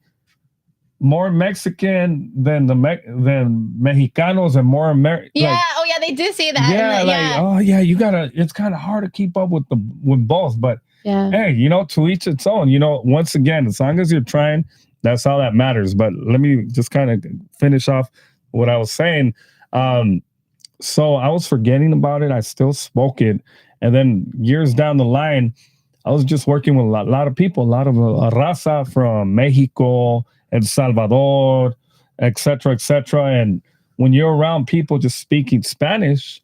more Mexican than Mexicanos and more American. Yeah. They do say that. Yeah. You gotta. It's kind of hard to keep up with both, but hey, to each its own. Once again, as long as you're trying, that's all that matters. But let me just kind of finish off what I was saying. So I was forgetting about it. I still spoke it, and then years down the line, I was just working with a lot of people, a lot of raza from Mexico, El Salvador, etc., and when you're around people just speaking Spanish,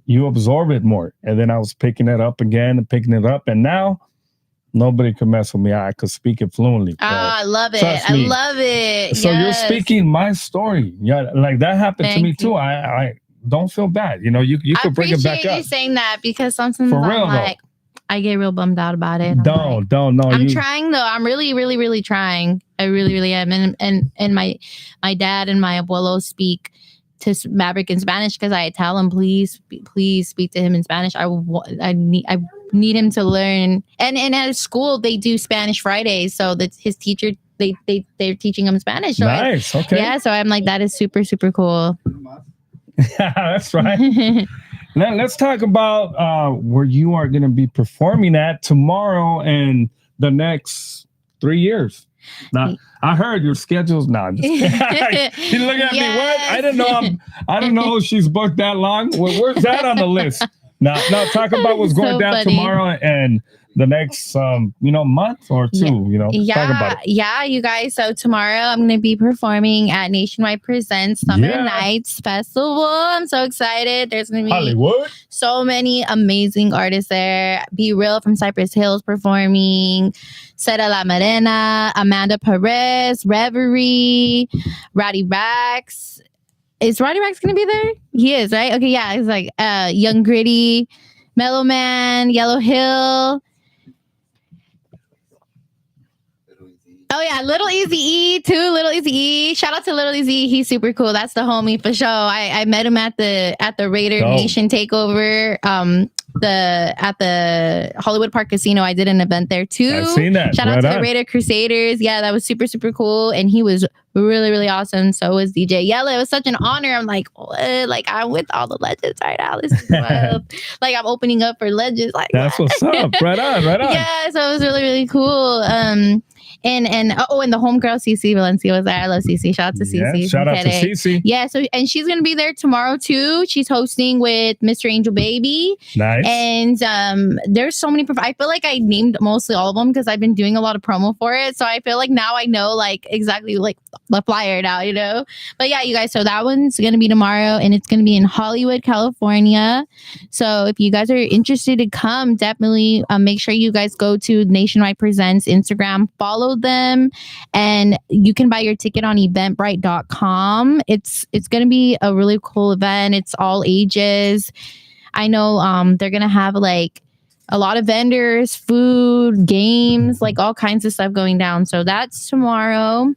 you absorb it more. And then I was picking it up again and picking it up. And now nobody could mess with me. I could speak it fluently. I love it. I love it. So you're speaking my story. Yeah, like that happened to me too. I don't feel bad. You could bring it back up. I appreciate you saying that because sometimes I get real bummed out about it. Don't. I'm trying though. I'm really, really, really trying. I really, really am. And my dad and my abuelo speak to Maverick in Spanish because I tell him, please speak to him in Spanish. I need him to learn. And at school they do Spanish Fridays, so that his teacher they're teaching him Spanish. So nice. Okay. Yeah. So I'm like, that is super, super cool. That's right. Now, let's talk about where you are going to be performing at tomorrow and the next 3 years. Now, I heard your schedule's now. You look at me. What? I don't know if she's booked that long. Where's that on the list? Now, talk about what's going down tomorrow and the next month or two. Talk about it. Yeah, you guys. So tomorrow I'm going to be performing at Nationwide Presents Summer Nights Festival. I'm so excited. There's going to be Hollywood. So many amazing artists there. Be Real from Cypress Hills performing. Seta La Morena, Amanda Carrera, Reverie, Roddy Rax. Is Roddy Rax going to be there? He is, right? Okay, yeah. It's like Young Gritty, Mellow Man, Yellow Hill. Oh yeah, Little Easy E too. Little Easy E. Shout out to Little Easy E. He's super cool. That's the homie for sure. I met him at the Raider Nation takeover. At the Hollywood Park Casino. I did an event there too. I've seen that. Shout out to the Raider Crusaders. Yeah, that was super, super cool. And he was really, really awesome. So was DJ Yella. It was such an honor. I'm like, what? Like I'm with all the legends right now. This is wild. Like I'm opening up for legends. Like that's what's up. Right on. Yeah, so it was really, really cool. And the homegirl Cece Valencia was there. I love Cece. Shout out to Cece. Yeah, shout out to Cece. Yeah, so and she's gonna be there tomorrow too. She's hosting with Mr. Angel Baby. Nice. And there's so many. I feel like I named mostly all of them because I've been doing a lot of promo for it. So I feel like now I know like exactly like the flyer now, you know. But yeah, you guys. So that one's gonna be tomorrow, and it's gonna be in Hollywood, California. So if you guys are interested to come, definitely make sure you guys go to Nationwide Presents Instagram, follow them, and you can buy your ticket on eventbrite.com. It's going to be a really cool event. It's all ages. I know they're going to have like a lot of vendors, food, games, like all kinds of stuff going down. So that's tomorrow.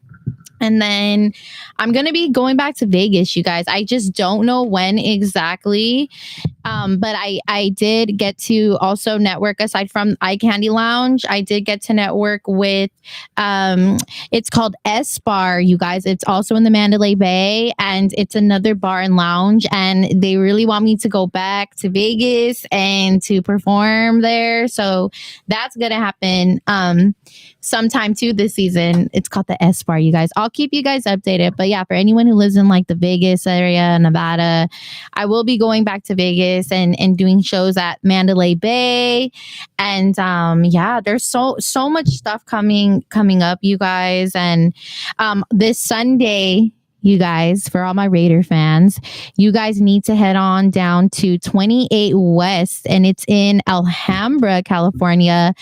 And then I'm going to be going back to Vegas, you guys. I just don't know when exactly. But I did get to also network aside from Eye Candy Lounge. I did get to network with, it's called S Bar, you guys. It's also in the Mandalay Bay, and it's another bar and lounge. And they really want me to go back to Vegas and to perform there. So that's going to happen sometime too this season. It's called the S Bar, you guys. I'll keep you guys updated. But yeah, for anyone who lives in like the Vegas area, Nevada, I will be going back to Vegas and doing shows at Mandalay Bay. And yeah, there's so much stuff coming up, you guys. And this Sunday, you guys, for all my Raider fans, you guys need to head on down to 28 West, and it's in Alhambra, California,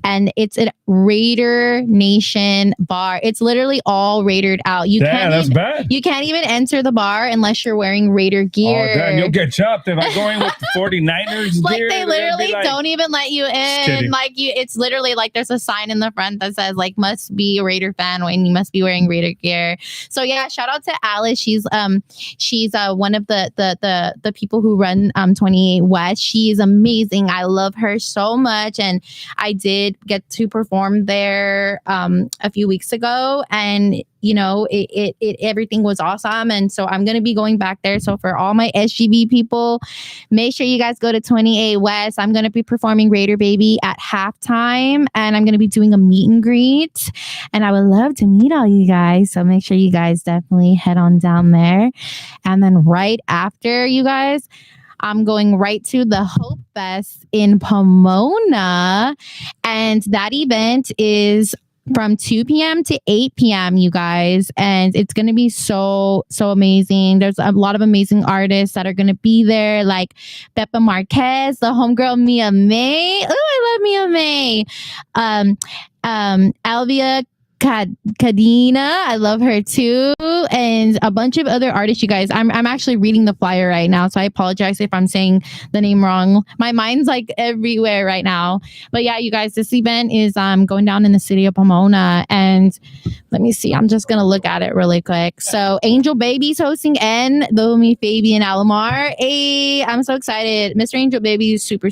and it's a Raider Nation bar. It's literally all Raidered out. That's bad. You can't even enter the bar unless you're wearing Raider gear. Oh, damn, you'll get chopped if I go in with the 49ers like gear. They literally don't even let you in. Like it's literally like there's a sign in the front that says like must be a Raider fan when you must be wearing Raider gear. So yeah, shout out to Alice. She's one of the people who run 28 West. She is amazing. I love her so much, and I did get to perform there a few weeks ago, and you know it everything was awesome. And so I'm gonna be going back there. So for all my SGB people, make sure you guys go to 28 West. I'm gonna be performing Raider Baby at halftime, and I'm gonna be doing a meet and greet, and I would love to meet all you guys. So make sure you guys definitely head on down there. And then right after, you guys, I'm going right to the Hope Fest in Pomona, and that event is from 2 p.m. to 8 p.m., you guys. And it's going to be so amazing. There's a lot of amazing artists that are going to be there, like Pepa Marquez, the homegirl Mia May. Oh, I love Mia May. Alvia Cadena, I love her too, and a bunch of other artists, you guys. I'm actually reading the flyer right now, so I apologize if I'm saying the name wrong. My mind's like everywhere right now. But yeah, you guys, this event is going down in the city of Pomona, and let me see, I'm just gonna look at it really quick. So Angel Baby's hosting, and the homie Fabian Alomar. Hey, I'm so excited. Mr. Angel Baby is super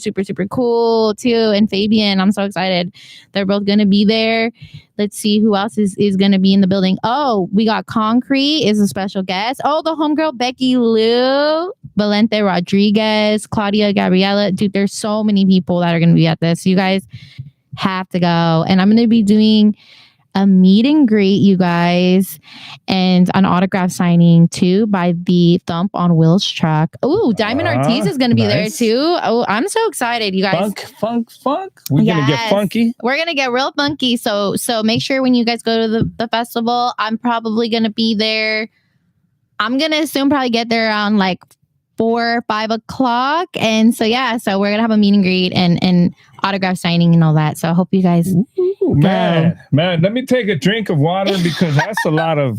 cool too, and Fabian, I'm so excited. They're both gonna be there. Let's see who else is going to be in the building. Oh, we got Concrete is a special guest. Oh, the homegirl Becky Lou, Valente Rodriguez, Claudia Gabriela. Dude, there's so many people that are going to be at this. You guys have to go. And I'm going to be doing a meet and greet, you guys, and an autograph signing too by the Thump on Will's truck. Oh, Diamond Ortiz is going to be there too. Oh, I'm so excited, you guys. Funk. We're going to get funky. We're going to get real funky. So make sure when you guys go to the festival, I'm probably going to be there. I'm going to assume probably get there around like 4 or 5 o'clock. And so, yeah, so we're going to have a meet and greet and autograph signing and all that. So I hope you guys man, let me take a drink of water because that's a lot of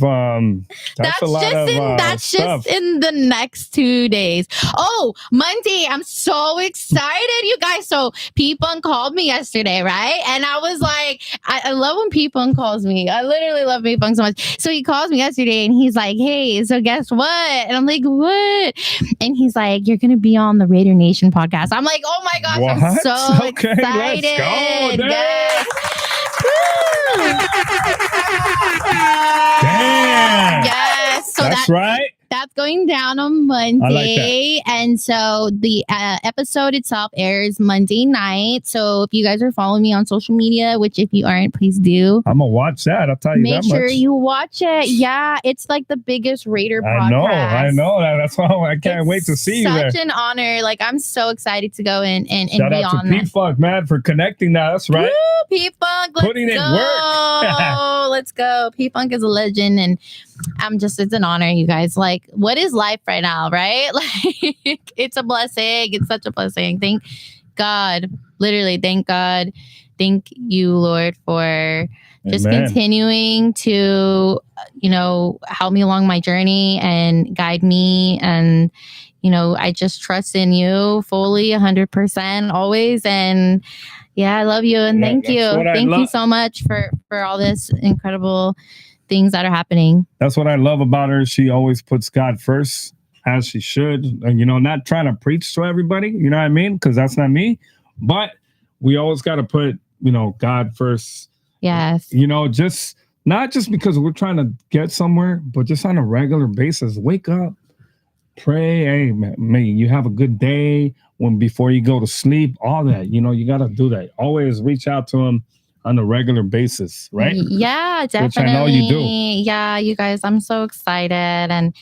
that's just in the next 2 days. Oh, Monday, I'm so excited, you guys. So P-Funk called me yesterday, right? And I was like, I love when P-Funk calls me. I literally love P-Funk so much. So he calls me yesterday and he's like, hey, so guess what? And I'm like, what? And he's like, you're gonna be on the Raider Nation podcast. I'm like, oh my gosh, what? I'm so excited. Let's go, yes. Damn. Yes. So that's right. That's going down on Monday. And so the episode itself airs Monday night. So if you guys are following me on social media, which if you aren't, please do. I'm going to watch that. I'll tell you that much. Make sure you watch it. Yeah, it's like the biggest Raider podcast. I know. That's why I can't wait to see you there. Such an honor. Like, I'm so excited to go and Shout be out to on that. P-Funk, man, for connecting us, right? Woo, P-Funk, let's Putting in go. work. Let's go. P-Funk is a legend, and it's an honor, you guys. Like, what is life right now, right? Like, it's a blessing. It's such a blessing. Thank God. Literally, thank God. Thank you, Lord, for just continuing to, help me along my journey and guide me. And, I just trust in you fully, 100%, always. And yeah, I love you. And thank you. Thank you so much for all this incredible things that are happening. That's what I love about her. She always puts God first, as she should. And, not trying to preach to everybody, you know what I mean? Because that's not me. But we always got to put, God first. Yes. Just not just because we're trying to get somewhere, but just on a regular basis. Wake up, pray. Hey, may you have a good day before you go to sleep. All that, you got to do that. Always reach out to him on a regular basis, right? Yeah, definitely. Which I know you do. Yeah, you guys, I'm so excited. And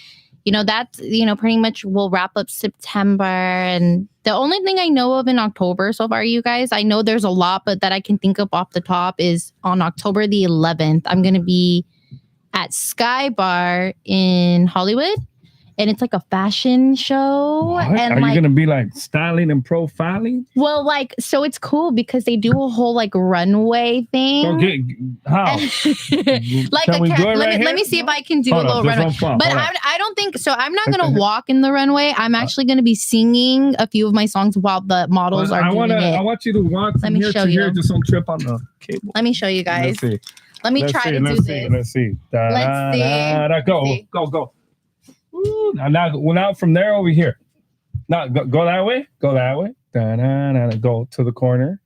that's, pretty much will wrap up September. And the only thing I know of in October so far, you guys, I know there's a lot, but that I can think of off the top is on October the 11th, I'm going to be at Sky Bar in Hollywood. And it's like a fashion show. What? And are you going to be like styling and profiling? Well, so it's cool because they do a whole like runway thing. How? Let me see if I can do a little runway. But I don't think so. I'm not going to walk in the runway. I'm actually going to be singing a few of my songs while the models are doing it. I want you to walk from here to here. Just don't trip on the cable. Let me show you guys. Let me try to do this. Let's see. Go. Ooh, now from there over here. Now go that way. Go that way. Go to the corner,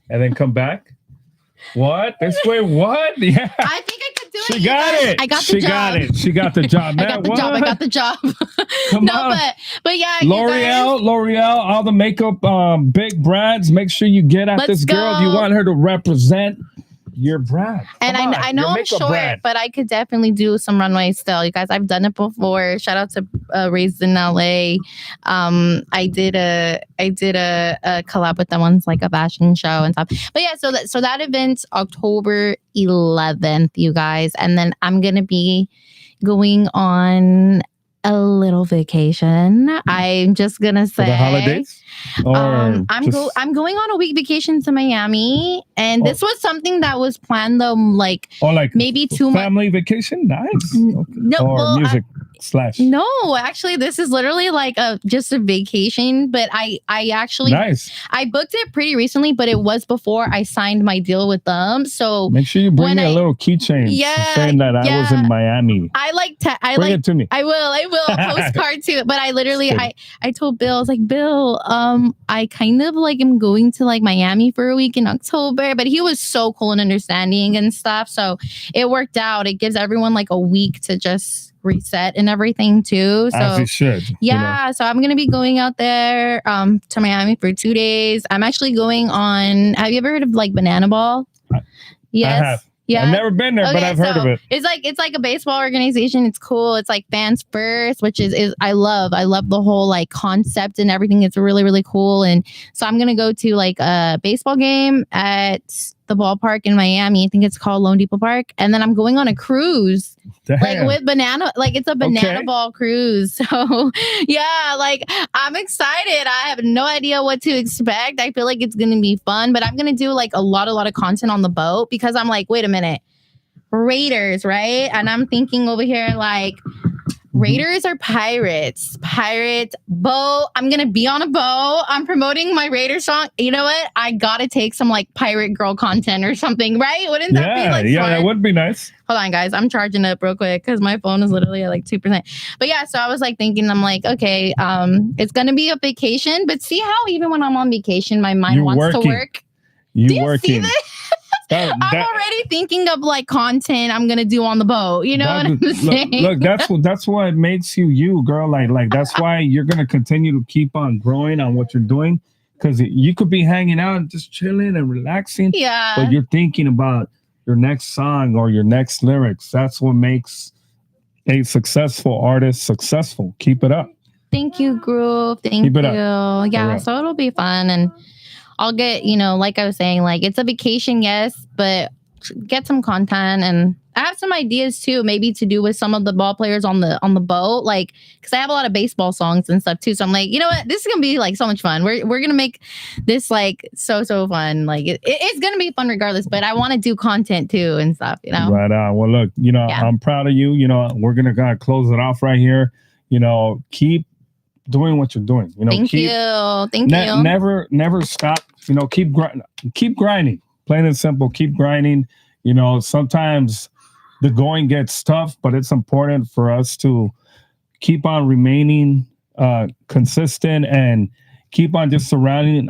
and then come back. What? This way? What? Yeah. I think I could do it. She got it. I got the job. She got the job. I got the job. Come on. But yeah. L'Oreal, all the makeup big brands. Make sure you get at this girl. You want her to represent your brand. And I know I'm short, but I could definitely do some runway still. You guys, I've done it before. Shout out to Raised in LA. I did a collab with them once, like a fashion show and stuff. But yeah, so that event's October 11th, you guys. And then I'm going to be going on a little vacation. I'm just gonna say for the holidays. I'm going on a week vacation to Miami, and this was something that was planned though, like maybe 2 months. Family vacation, nice. No, music slash. No, actually, this is literally like just a vacation. But I actually I booked it pretty recently, but it was before I signed my deal with them. So make sure you bring me a little keychain saying that I was in Miami. Bring it to me. I will a postcard too. But I literally I told Bill, I was like, Bill, I kind of like am going to like Miami for a week in October. But he was so cool and understanding and stuff. So it worked out. It gives everyone like a week to just reset and everything too. So as you should. Yeah. So I'm gonna be going out there to Miami for 2 days. I'm actually going on. Have you ever heard of like Banana Ball? Yes. I have. Yeah. I've never been there, but I've heard of it. It's like a baseball organization. It's cool. It's like fans first, which is I love the whole like concept and everything. It's really, really cool. And so I'm gonna go to like a baseball game at the ballpark in Miami. I think it's called Lone Depot Park. And then I'm going on a cruise. Damn. Like with banana, like it's a banana ball cruise. So yeah, like I'm excited. I have no idea what to expect. I feel like it's gonna be fun, but I'm gonna do like a lot of content on the boat because I'm like, wait a minute, Raiders, right? And I'm thinking over here like Raiders are pirates. Boat. I'm gonna be on a boat. I'm promoting my Raider song. You know what? I gotta take some like pirate girl content or something, right? Wouldn't that be like fun? That would be nice. Hold on, guys. I'm charging up real quick because my phone is literally at like 2%. But yeah, so I was like thinking, I'm like, okay, it's gonna be a vacation, but see how even when I'm on vacation, my mind wants to work. You Do you working. see this? I'm already thinking of like content I'm gonna do on the boat. You know what I'm saying? Look, that's what makes you, girl. Like that's why you're gonna continue to keep on growing on what you're doing. Because you could be hanging out and just chilling and relaxing. Yeah. But you're thinking about your next song or your next lyrics. That's what makes a successful artist successful. Keep it up. Thank you, Groove. Thank you. Yeah, so it'll be fun. And I'll get, like I was saying, like it's a vacation, yes, but get some content. And I have some ideas too, maybe to do with some of the ball players on the boat, like because I have a lot of baseball songs and stuff too. So I'm like, you know what, this is gonna be like so much fun. We're gonna make this like so fun. Like it's gonna be fun regardless. But I want to do content too and stuff. Right on. Well, look, I'm proud of you. We're gonna close it off right here. Keep doing what you're doing. Thank you. Never stop. Keep grinding. Plain and simple. Keep grinding. Sometimes the going gets tough, but it's important for us to keep on remaining consistent and keep on just surrounding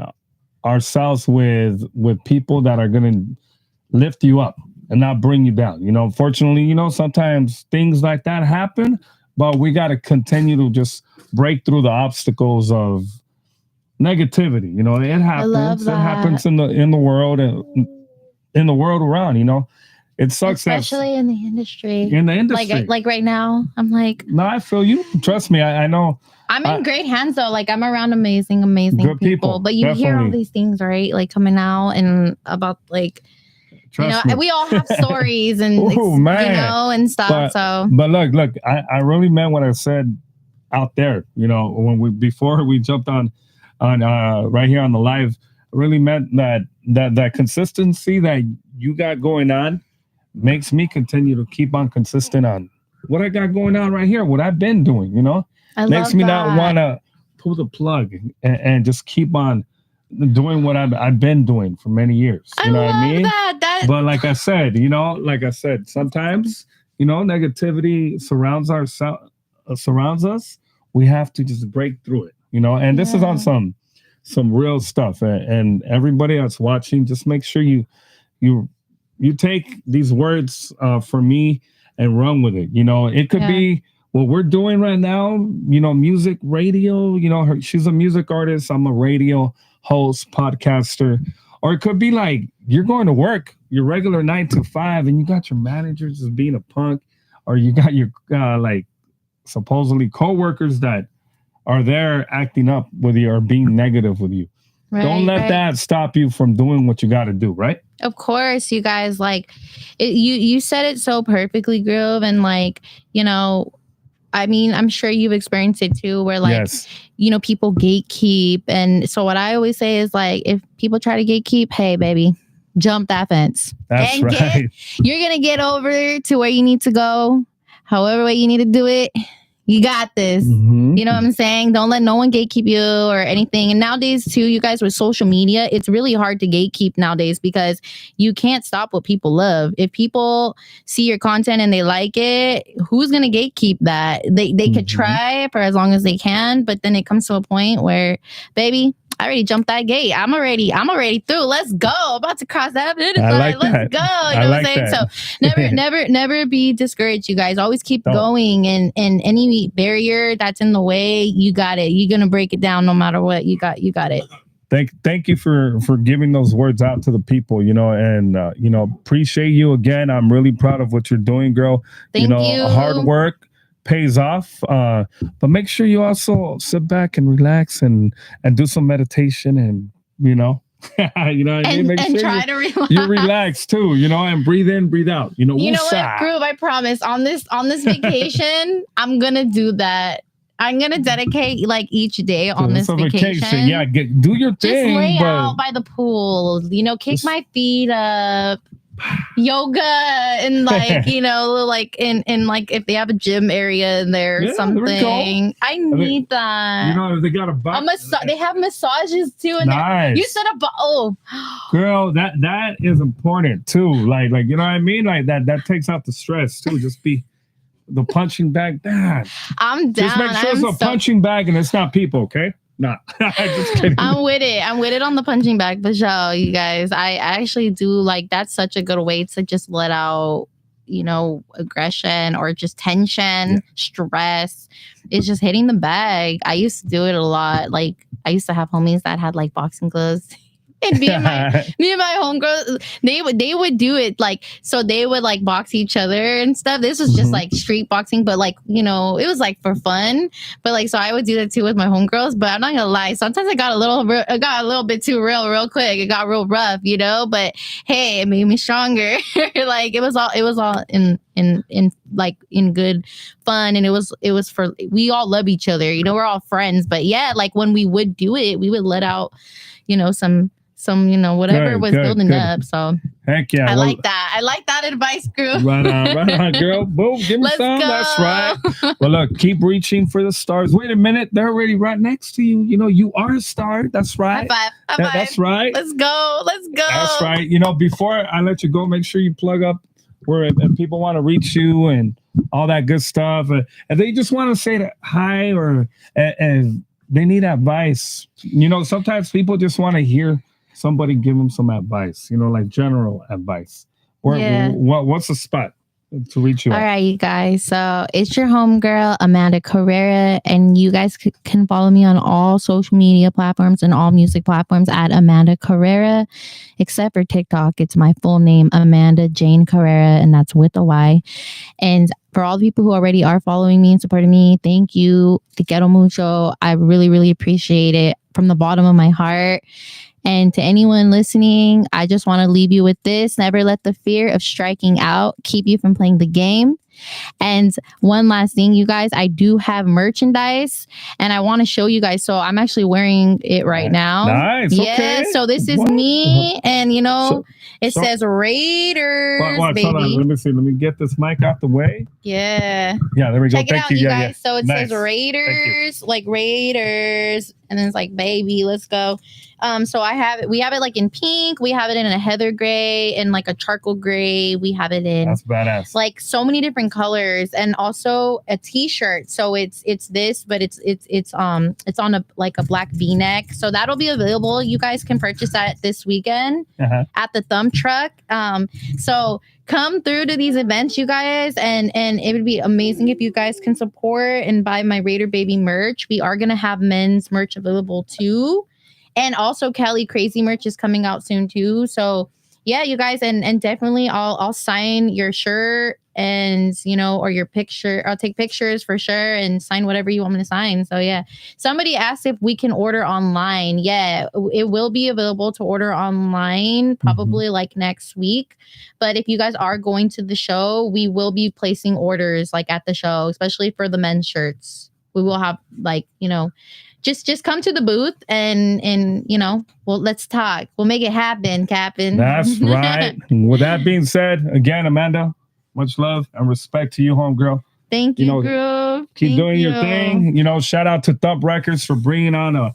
ourselves with people that are going to lift you up and not bring you down. Unfortunately, sometimes things like that happen, but we got to continue to just break through the obstacles of negativity. It happens. It happens in the world and in the world around. It sucks, especially in the industry. Like right now, I'm like, no, I feel you. Trust me, I know. I'm in great hands though. Like I'm around amazing good people. But you hear all these things, right? Like coming out and about like, we all have stories and and stuff. But look, I really meant what I said out there. Before we jumped on right here on the live, I really meant that consistency that you got going on makes me continue to keep on consistent on what I got going on right here, what I've been doing, makes me not want to pull the plug and just keep on doing what I've been doing for many years. You know what I mean? But like I said, sometimes, negativity surrounds us. We have to just break through it, and this is on some real stuff. And everybody that's watching, just make sure you take these words from me and run with it. It could be what we're doing right now, music, radio, she's a music artist. I'm a radio host, podcaster. Or it could be like you're going to work, your regular 9 to 5, and you got your manager just being a punk, or you got your like supposedly co-workers that are there acting up with you or being negative with you. Right, don't let that stop you from doing what you got to do, right? Of course, you guys, like you said it so perfectly, Groove, and like, I mean, I'm sure you've experienced it too, where like, people gatekeep. And so what I always say is like, if people try to gatekeep, hey, baby, jump that fence. That's right. You're going to get over to where you need to go, however way you need to do it. You got this. Mm-hmm. You know what I'm saying? Don't let no one gatekeep you or anything. And nowadays, too, you guys, with social media, it's really hard to gatekeep nowadays because you can't stop what people love. If people see your content and they like it, who's going to gatekeep that? They could try for as long as they can, but then it comes to a point where, baby, I already jumped that gate. I'm already through. Let's go. About to cross that finish line. Let's go. You know what I'm saying? So never be discouraged, you guys. Always keep going. And any barrier that's in the way, you got it. You're gonna break it down no matter what. You got it. Thank you for giving those words out to the people, and appreciate you again. I'm really proud of what you're doing, girl. Thank you. Hard work pays off, but make sure you also sit back and relax and do some meditation and what I mean? Make sure try to relax. You relax too, and breathe in, breathe out. You know what, Groove? I promise on this vacation, I'm gonna do that. I'm gonna dedicate like each day on this vacation. Yeah, do your thing. Just lay out by the pool. Kick my feet up. Yoga and like like in like if they have a gym area in there or something. I need that. If they got a they have massages too. And nice. You said girl, that is important too. Like you know what I mean? Like that takes out the stress too. Just be the punching bag. I'm down. Just make sure it's a punching bag and it's not people. Okay. Nah, just kidding. I'm with it. I'm with it on the punching bag for sure, you guys. I actually do like that's such a good way to just let out, aggression or just tension, stress. It's just hitting the bag. I used to do it a lot. Like I used to have homies that had like boxing gloves. And me and my homegirls, they would do it like so they would like box each other and stuff. This was just like street boxing, but like it was like for fun. But like so I would do that too with my homegirls. But I'm not gonna lie, sometimes I got a little bit too real quick. It got real rough, But hey, it made me stronger. Like it was all in like in good fun, and it was for we all love each other. We're all friends. But yeah, like when we would do it, we would let out, some whatever was building up. So heck yeah, I like that advice, crew. Right on, girl. Boom, give me some. Go. That's right. Well, look, keep reaching for the stars. Wait a minute, they're already right next to you. You are a star. That's right. High five. That's right. Let's go. That's right. Before I let you go, make sure you plug up where if people want to reach you and all that good stuff. And they just want to say that hi or and they need advice. Sometimes people just want to hear somebody give them some advice, like general advice. What's the spot to reach you? All right, you guys. So it's your homegirl, Amanda Carrera, and you guys can follow me on all social media platforms and all music platforms at Amanda Carrera, except for TikTok. It's my full name, Amanda Jane Carrera, and that's with a Y. And for all the people who already are following me and supporting me, thank you. Te quiero mucho. I really, really appreciate it from the bottom of my heart. And to anyone listening, I just want to leave you with this. Never let the fear of striking out keep you from playing the game. And one last thing, you guys, I do have merchandise and I want to show you guys. So I'm actually wearing it right now. Nice. Yeah. Okay. So this is me. And, it says Raiders, watch, baby. Hold on. Let me see. Let me get this mic out the way. Yeah. Yeah, there we go. Check it out, you guys. Yeah. So it Nice. says Raiders, like Raiders. And then it's like, baby, let's go. So we have it like in pink. We have it in a heather gray and like a charcoal gray. We have it in that's badass. Like so many different colors, and also a t-shirt. So it's this, but it's on a black V-neck. So that'll be available. You guys can purchase that this weekend at the Thump Truck. So come through to these events, you guys, and it would be amazing if you guys can support and buy my Raider Baby merch. We are gonna have men's merch available too, and also Kelly Crazy merch is coming out soon too. So yeah, you guys, and definitely I'll sign your shirt and or your picture. I'll take pictures for sure and sign whatever you want me to sign. So yeah, somebody asked if we can order online. Yeah, it will be available to order online probably like next week. But if you guys are going to the show, we will be placing orders like at the show, especially for the men's shirts. We will have like just come to the booth and well, let's talk. We'll make it happen, Captain. That's right. With that being said, again, Amanda, much love and respect to you, homegirl. Thank you, girl. Keep doing your thing. Shout out to Thump Records for bringing on a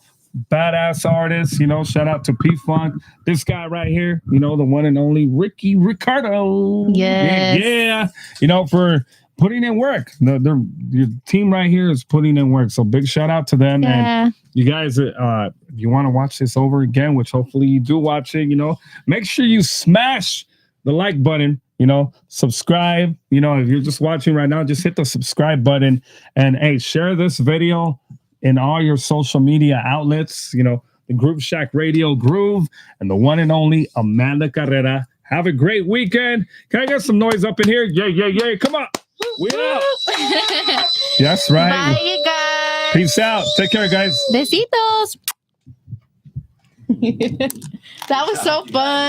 badass artist. Shout out to P-Funk. This guy right here, the one and only Ricky Ricardo. Yes. Yeah. For putting in work. Your team right here is putting in work. So big shout out to them. Yeah. And you guys, if you want to watch this over again, which hopefully you do watch it, make sure you smash the like button, subscribe. If you're just watching right now, just hit the subscribe button and hey, share this video in all your social media outlets, the Groove Shack Radio Groove and the one and only Amanda Carrera. Have a great weekend. Can I get some noise up in here? Yeah. Come on. We out. That's right. Bye, you guys. Peace out. Take care, guys. Besitos. That was so fun.